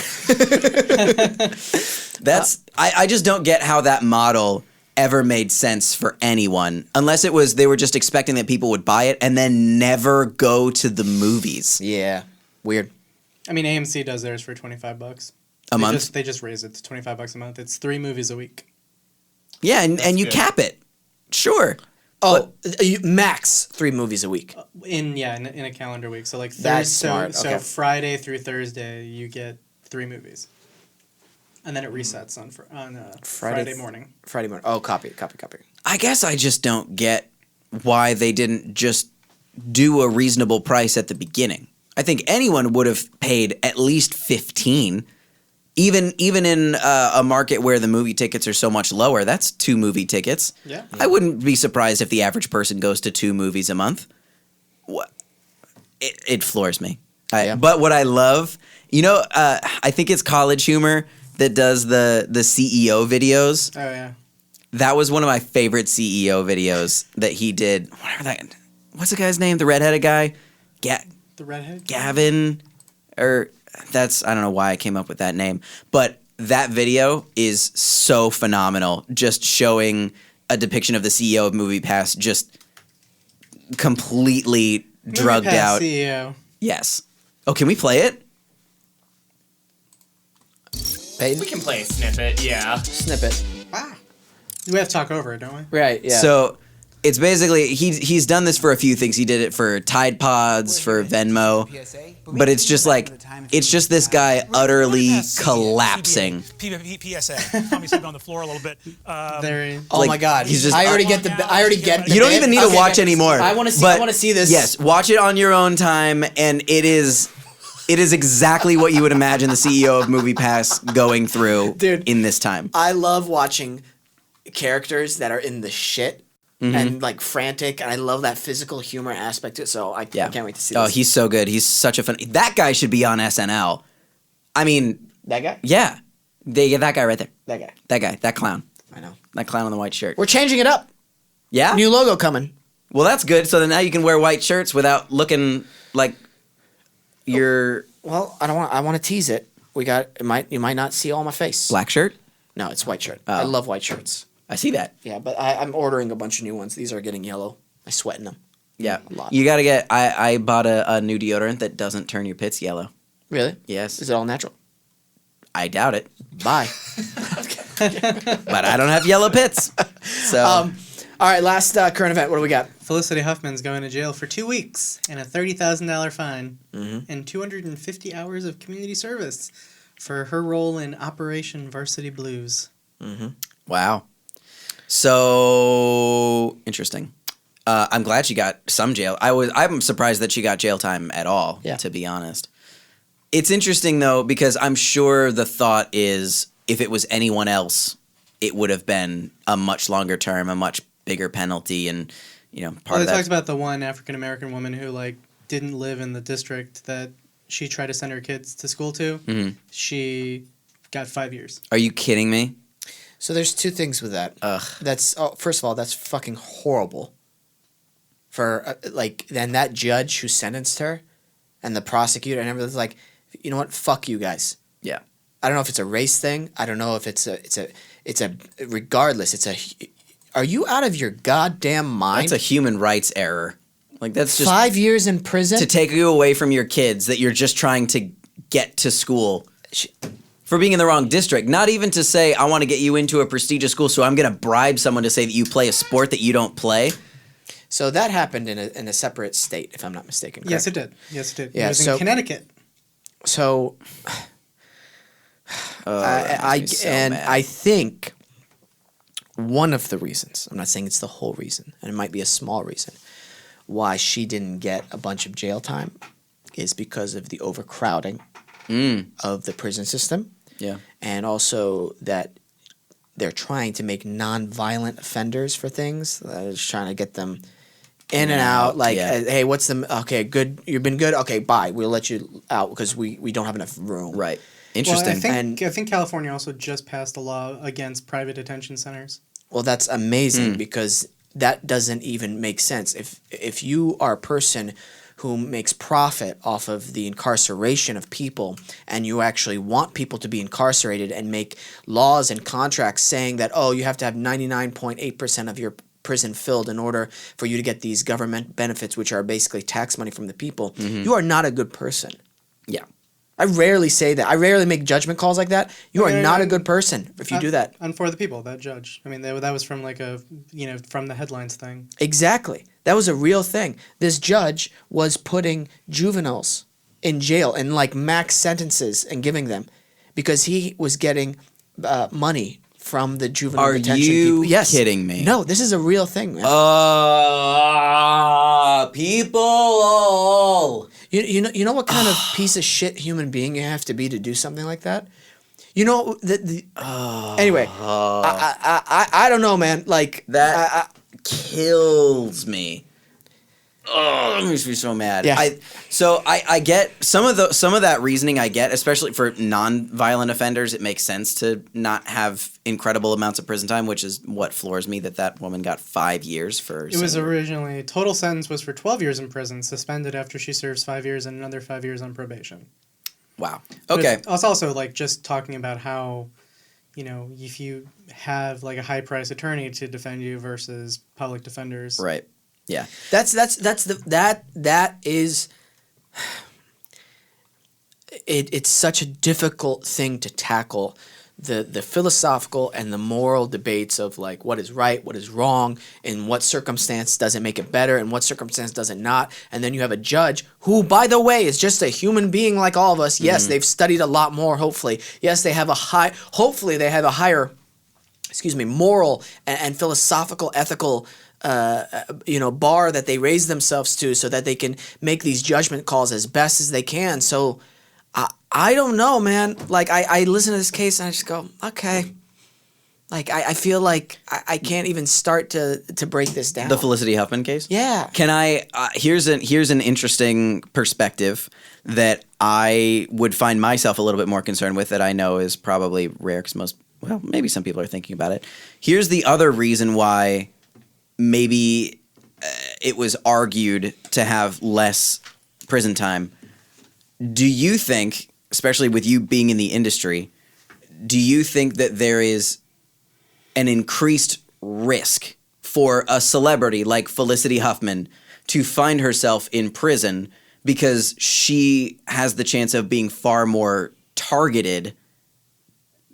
I just don't get how that model ever made sense for anyone, unless it was they were just expecting that people would buy it and then never go to the movies. Yeah. Weird. I mean, AMC does theirs for $25 a month. They just raise it to $25 a month. It's 3 movies a week. Yeah, and you good. cap it Sure. Oh, max 3 movies a week. In a calendar week. So like That's Thursday. smart, So okay. Friday through Thursday, you get 3 movies, and then it resets on Friday morning. Friday morning. Oh, copy. I guess I just don't get why they didn't just do a reasonable price at the beginning. I think anyone would have paid at least 15. Even in a market where the movie tickets are so much lower, that's 2 movie tickets. Yeah. I wouldn't be surprised if the average person goes to 2 movies a month. It floors me. Yeah. But what I love, I think it's College Humor that does the CEO videos. Oh yeah. That was one of my favorite CEO videos that he did. What's the guy's name? The redheaded guy? The redhead. Gavin? I don't know why I came up with that name. But that video is so phenomenal. Just showing a depiction of the CEO of MoviePass just completely drugged MoviePass out. CEO. Yes. Oh, can we play it? Peyton? We can play a snippet, yeah. Snippet. We have to talk over it, don't we? Right, yeah. So it's basically he's done this for a few things. He did it for Tide Pods, for Venmo, but it's just this guy utterly collapsing. PSA. Tommy sleeping on the floor a little bit. Oh my God! he's just- I already get the. You don't even need to watch anymore. I want to see. but I want to see this. Yes, watch it on your own time, and it is exactly what you would imagine the CEO of MoviePass going through Dude. in this time. I love watching characters that are in the shit and like frantic, and I love that physical humor aspect to it. So I can't wait to see. Oh, this. he's so good. He's such a fun. That guy should be on SNL. I mean, that guy. yeah, that guy right there. That guy. That guy. That clown. I know. That clown in the white shirt. We're changing it up. Yeah. New logo coming. Well, that's good. So then now you can wear white shirts without looking like you're Well, I don't want. I want to tease it. We got. You might not see all my face. black shirt. No, it's white shirt. Oh. I love white shirts. I see that. Yeah, but I'm ordering a bunch of new ones. These are getting yellow. I sweat in them. Yeah. A lot. You got to get. I bought a new deodorant that doesn't turn your pits yellow. Really? Yes. Is it all natural? I doubt it, Bye. but I don't have yellow pits. So All right, last current event. What do we got? Felicity Huffman's going to jail for 2 weeks and a $30,000 fine and 250 hours of community service for her role in Operation Varsity Blues. wow. So interesting. I'm glad she got some jail. I'm surprised that she got jail time at all. Yeah. To be honest, it's interesting though because I'm sure the thought is if it was anyone else, it would have been a much longer term, a much bigger penalty, and part They of that. talked about the one African American woman who didn't live in the district that she tried to send her kids to school to. Mhm. She got 5 years. Are you kidding me? So there's 2 things with that. Ugh. First of all, that's fucking horrible. For then that judge who sentenced her, and the prosecutor and everything's like, you know what? Fuck you guys. Yeah. I don't know if it's a race thing. I don't know if it's a regardless. Are you out of your goddamn mind? That's a human rights error. Like that's just 5 years in prison to take you away from your kids that you're just trying to get to school for being in the wrong district. Not even to say I want to get you into a prestigious school, so I'm going to bribe someone to say that you play a sport that you don't play. So that happened in a separate state, if I'm not mistaken. Yes, correct? it did. Yes, it did. Yeah, it was so- in Connecticut. So That makes me so mad. I think one of the reasons, I'm not saying it's the whole reason, and it might be a small reason, why she didn't get a bunch of jail time is because of the overcrowding of the prison system. Yeah. And also that they're trying to make non-violent offenders for things. They're just trying to get them in and out. Like, yeah. Hey, what's the... Okay, good. You've been good? Okay, bye. We'll let you out because we don't have enough room. Right. Well, Interesting. I think California also just passed a law against private detention centers. Well, that's amazing because that doesn't even make sense. If you are a person who makes profit off of the incarceration of people and you actually want people to be incarcerated and make laws and contracts saying that, oh, you have to have 99.8% of your prison filled in order for you to get these government benefits, which are basically tax money from the people, you are not a good person. yeah. I rarely say that. I rarely make judgment calls like that. You are Okay, not a good person if you do that. And for the people that judge. I mean, that was from like from the headlines thing. Exactly. That was a real thing. This judge was putting juveniles in jail and like max sentences and giving them because he was getting money from the juvenile Are detention you people. Yes. kidding me? No, this is a real thing, man. People. You know what kind of piece of shit human being you have to be to do something like that? You know anyway, I don't know, man. Like That kills me. Oh, that makes me so mad. Yeah. I get some of that reasoning. I get, especially for non-violent offenders, it makes sense to not have incredible amounts of prison time, which is what floors me that woman got 5 years for. It was originally total sentence was for 12 years in prison, suspended after she serves 5 years and another 5 years on probation. Wow. But Okay. it's also like just talking about how, if you have like a high price attorney to defend you versus public defenders. Right. Yeah. that is it's such a difficult thing to tackle. The philosophical and the moral debates of like what is right, what is wrong, in what circumstance does it make it better, and what circumstance does it not. And then you have a judge who, by the way, is just a human being like all of us. Yes, they've studied a lot more, hopefully. Yes, they have hopefully they have a higher, moral and philosophical, ethical bar that they raise themselves to so that they can make these judgment calls as best as they can. So I don't know, man. Like, I listen to this case and I just go, okay. Like, I feel like I can't even start to break this down. The Felicity Huffman case? Yeah. Can I here's an interesting perspective that I would find myself a little bit more concerned with, that I know is probably rare because maybe some people are thinking about it. Here's the other reason why maybe it was argued to have less prison time. Do you think, especially with you being in the industry, do you think that there is an increased risk for a celebrity like Felicity Huffman to find herself in prison because she has the chance of being far more targeted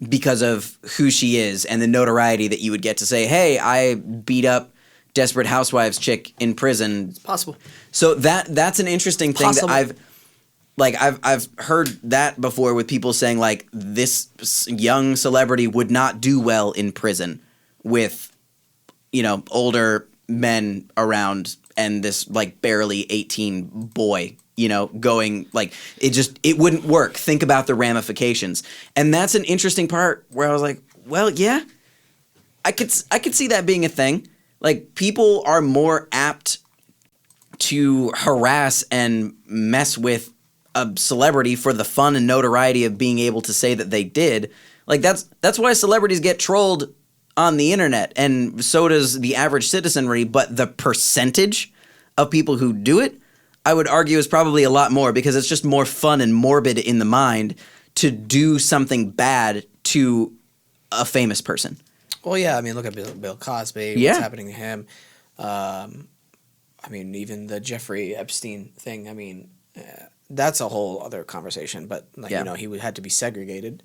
because of who she is and the notoriety that you would get to say, hey, I beat up Desperate Housewives chick in prison? It's possible. So that's an interesting thing Possible. that I've heard that before with people saying like this young celebrity would not do well in prison with older men around and this like barely 18 boy going like it wouldn't work. Think about the ramifications. And that's an interesting part where I was like, well, yeah, I could see that being a thing. Like, people are more apt to harass and mess with a celebrity for the fun and notoriety of being able to say that they did. Like, that's why celebrities get trolled on the internet, and so does the average citizenry. But the percentage of people who do it, I would argue, is probably a lot more, because it's just more fun and morbid in the mind to do something bad to a famous person. Well, yeah. I mean, look at Bill Cosby. Yeah. What's happening to him? I mean, even the Jeffrey Epstein thing. I mean, that's a whole other conversation. But he had to be segregated.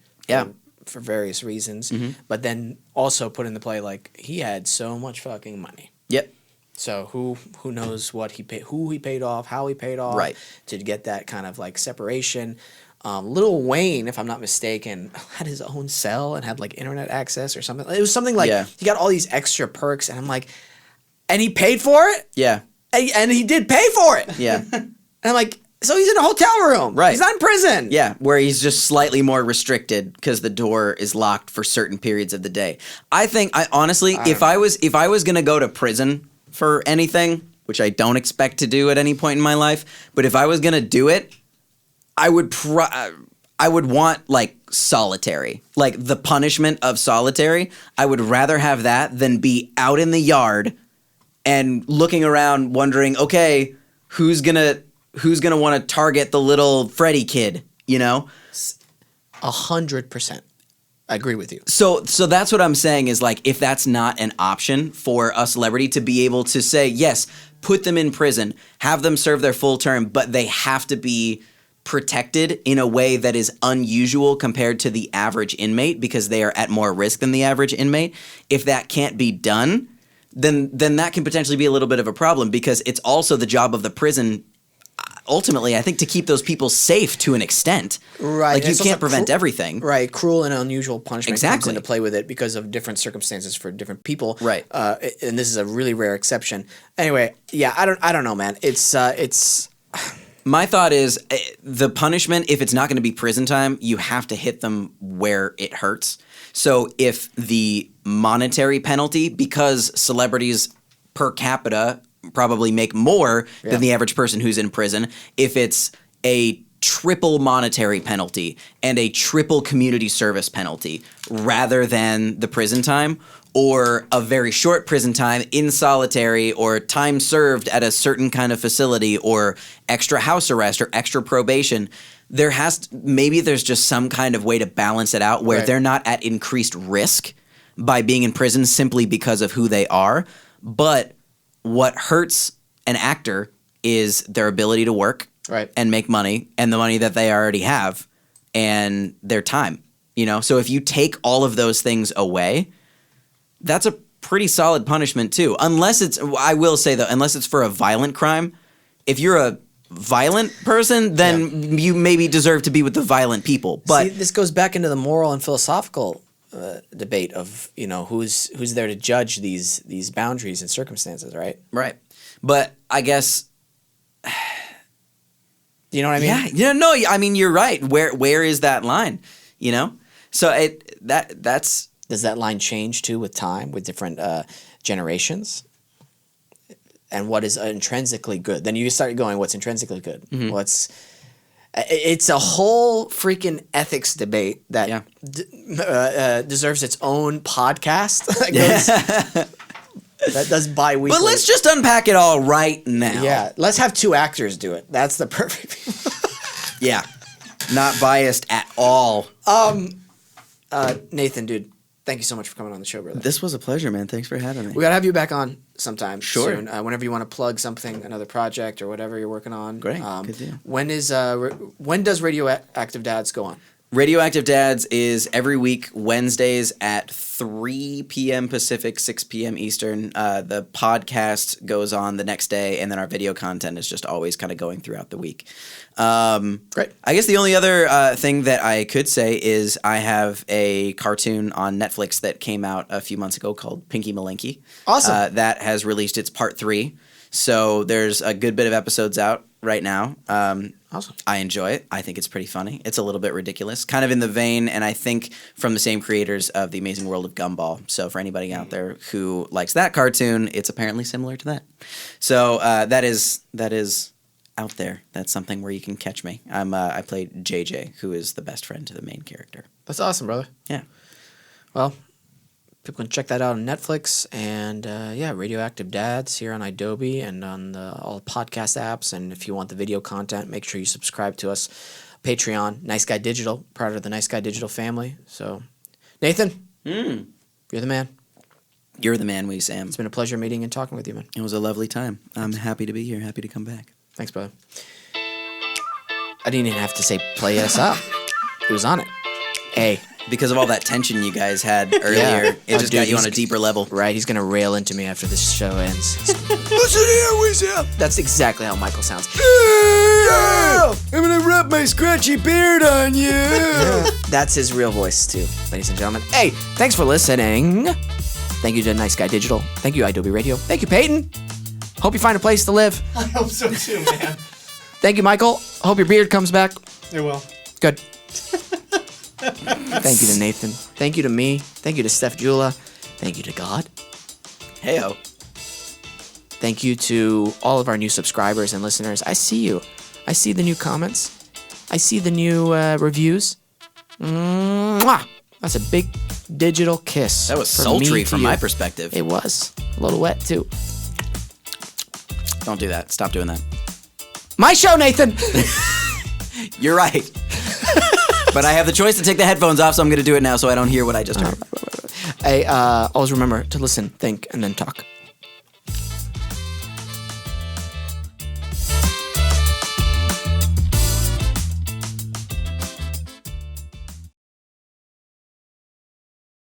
For various reasons. Mm-hmm. But then also put into play like he had so much fucking money. Yep. So who knows what he paid, who he paid off, how he paid off, Right. to get that kind of like separation. Lil Wayne, if I'm not mistaken, had his own cell and had like internet access or something. It was something like he got all these extra perks, and I'm like, and he paid for it, Yeah. and he did pay for it. Yeah. And I'm like, so he's in a hotel room, Right. He's not in prison. Yeah, where he's just slightly more restricted because the door is locked for certain periods of the day. I honestly, if I was gonna go to prison for anything, which I don't expect to do at any point in my life, but if I was gonna do it, I would want like solitary, like the punishment of solitary. I would rather have that than be out in the yard and looking around wondering, okay, who's gonna want to target the little Freddy kid, 100%. I agree with you. So that's what I'm saying is, like, if that's not an option for a celebrity to be able to say, yes, put them in prison, have them serve their full term, but they have to be protected in a way that is unusual compared to the average inmate because they are at more risk than the average inmate, if that can't be done, then that can potentially be a little bit of a problem because it's also the job of the prison ultimately, I think, to keep those people safe to an extent. Right. Like, you It's also can't prevent everything. Right. Cruel and unusual punishment comes Exactly. into play with it because of different circumstances for different people. Right. And this is a really rare exception. Anyway, yeah, I don't know, man. It's My thought is the punishment, if it's not going to be prison time, you have to hit them where it hurts. So if the monetary penalty, because celebrities per capita probably make more than the average person who's in prison, if it's a triple monetary penalty and a triple community service penalty rather than the prison time, or a very short prison time in solitary, or time served at a certain kind of facility, or extra house arrest or extra probation, maybe there's just some kind of way to balance it out where they're not at increased risk by being in prison simply because of who they are. But what hurts an actor is their ability to work and make money, and the money that they already have, and their time. You know, so if you take all of those things away, that's a pretty solid punishment too. I will say though, unless it's for a violent crime. If you're a violent person, then you maybe deserve to be with the violent people. But see, this goes back into the moral and philosophical debate of, you know, who's there to judge these boundaries and circumstances, right? Right. But I guess, you know what I mean? Yeah. No. I mean, you're right. Where is that line? You know. So that's. Does that line change too with time, with different generations? And what is intrinsically good? Then you start going, what's intrinsically good? Mm-hmm. It's a whole freaking ethics debate that deserves its own podcast. That does bi-weekly. But let's just unpack it all right now. Yeah, let's have two actors do it. That's the perfect. Yeah, not biased at all. Nathan, dude, thank you so much for coming on the show, brother. This was a pleasure, man. Thanks for having me. We gotta have you back on sometime. Sure. Soon. Whenever you want to plug something, another project or whatever you're working on. Great. Good deal. When does Radioactive Dads go on? Radioactive Dads is every week Wednesdays at 3 p.m. Pacific, 6 p.m. Eastern. The podcast goes on the next day, and then our video content is just always kind of going throughout the week. Great. I guess the only other thing that I could say is I have a cartoon on Netflix that came out a few months ago called Pinky Malinky. Awesome. That has released its part 3. So there's a good bit of episodes out right now. Awesome. I enjoy it. I think it's pretty funny. It's a little bit ridiculous, kind of in the vein, and I think from the same creators of The Amazing World of Gumball. So for anybody out there who likes that cartoon, it's apparently similar to that. So that is out there. That's something where you can catch me. I played JJ, who is the best friend to the main character. That's awesome, brother. Yeah. Well, people can check that out on Netflix and Radioactive Dads here on IDOBI and on all the podcast apps. And if you want the video content, make sure you subscribe to us. Patreon, Nice Guy Digital, part of the Nice Guy Digital family. So, Nathan, you're the man. You're the man, Wesam. It's been a pleasure meeting and talking with you, man. It was a lovely time. I'm happy to be here. Happy to come back. Thanks, brother. I didn't even have to say play us up. It was on it. Hey. Because of all that tension you guys had earlier, it just got you on a deeper level. Right, he's going to rail into me after this show ends. Listen here, Wesam. That's exactly how Michael sounds. I'm going to rub my scratchy beard on you. That's his real voice, too, ladies and gentlemen. Hey, thanks for listening. Thank you to Nice Guy Digital. Thank you, IDOBI Radio. Thank you, Peyton. Hope you find a place to live. I hope so too, man. Thank you, Michael. Hope your beard comes back. It will. Good. Thank you to Nathan. Thank you to me. Thank you to Steph Jula. Thank you to God. Heyo. Thank you to all of our new subscribers and listeners. I see you. I see the new comments. I see the new reviews. Mwah! That's a big digital kiss. That was from me sultry to from you. my perspective. It was. A little wet, too. Don't do that. Stop doing that. My show, Nathan! You're right. But I have the choice to take the headphones off, so I'm going to do it now so I don't hear what I just heard. Hey, always remember to listen, think, and then talk.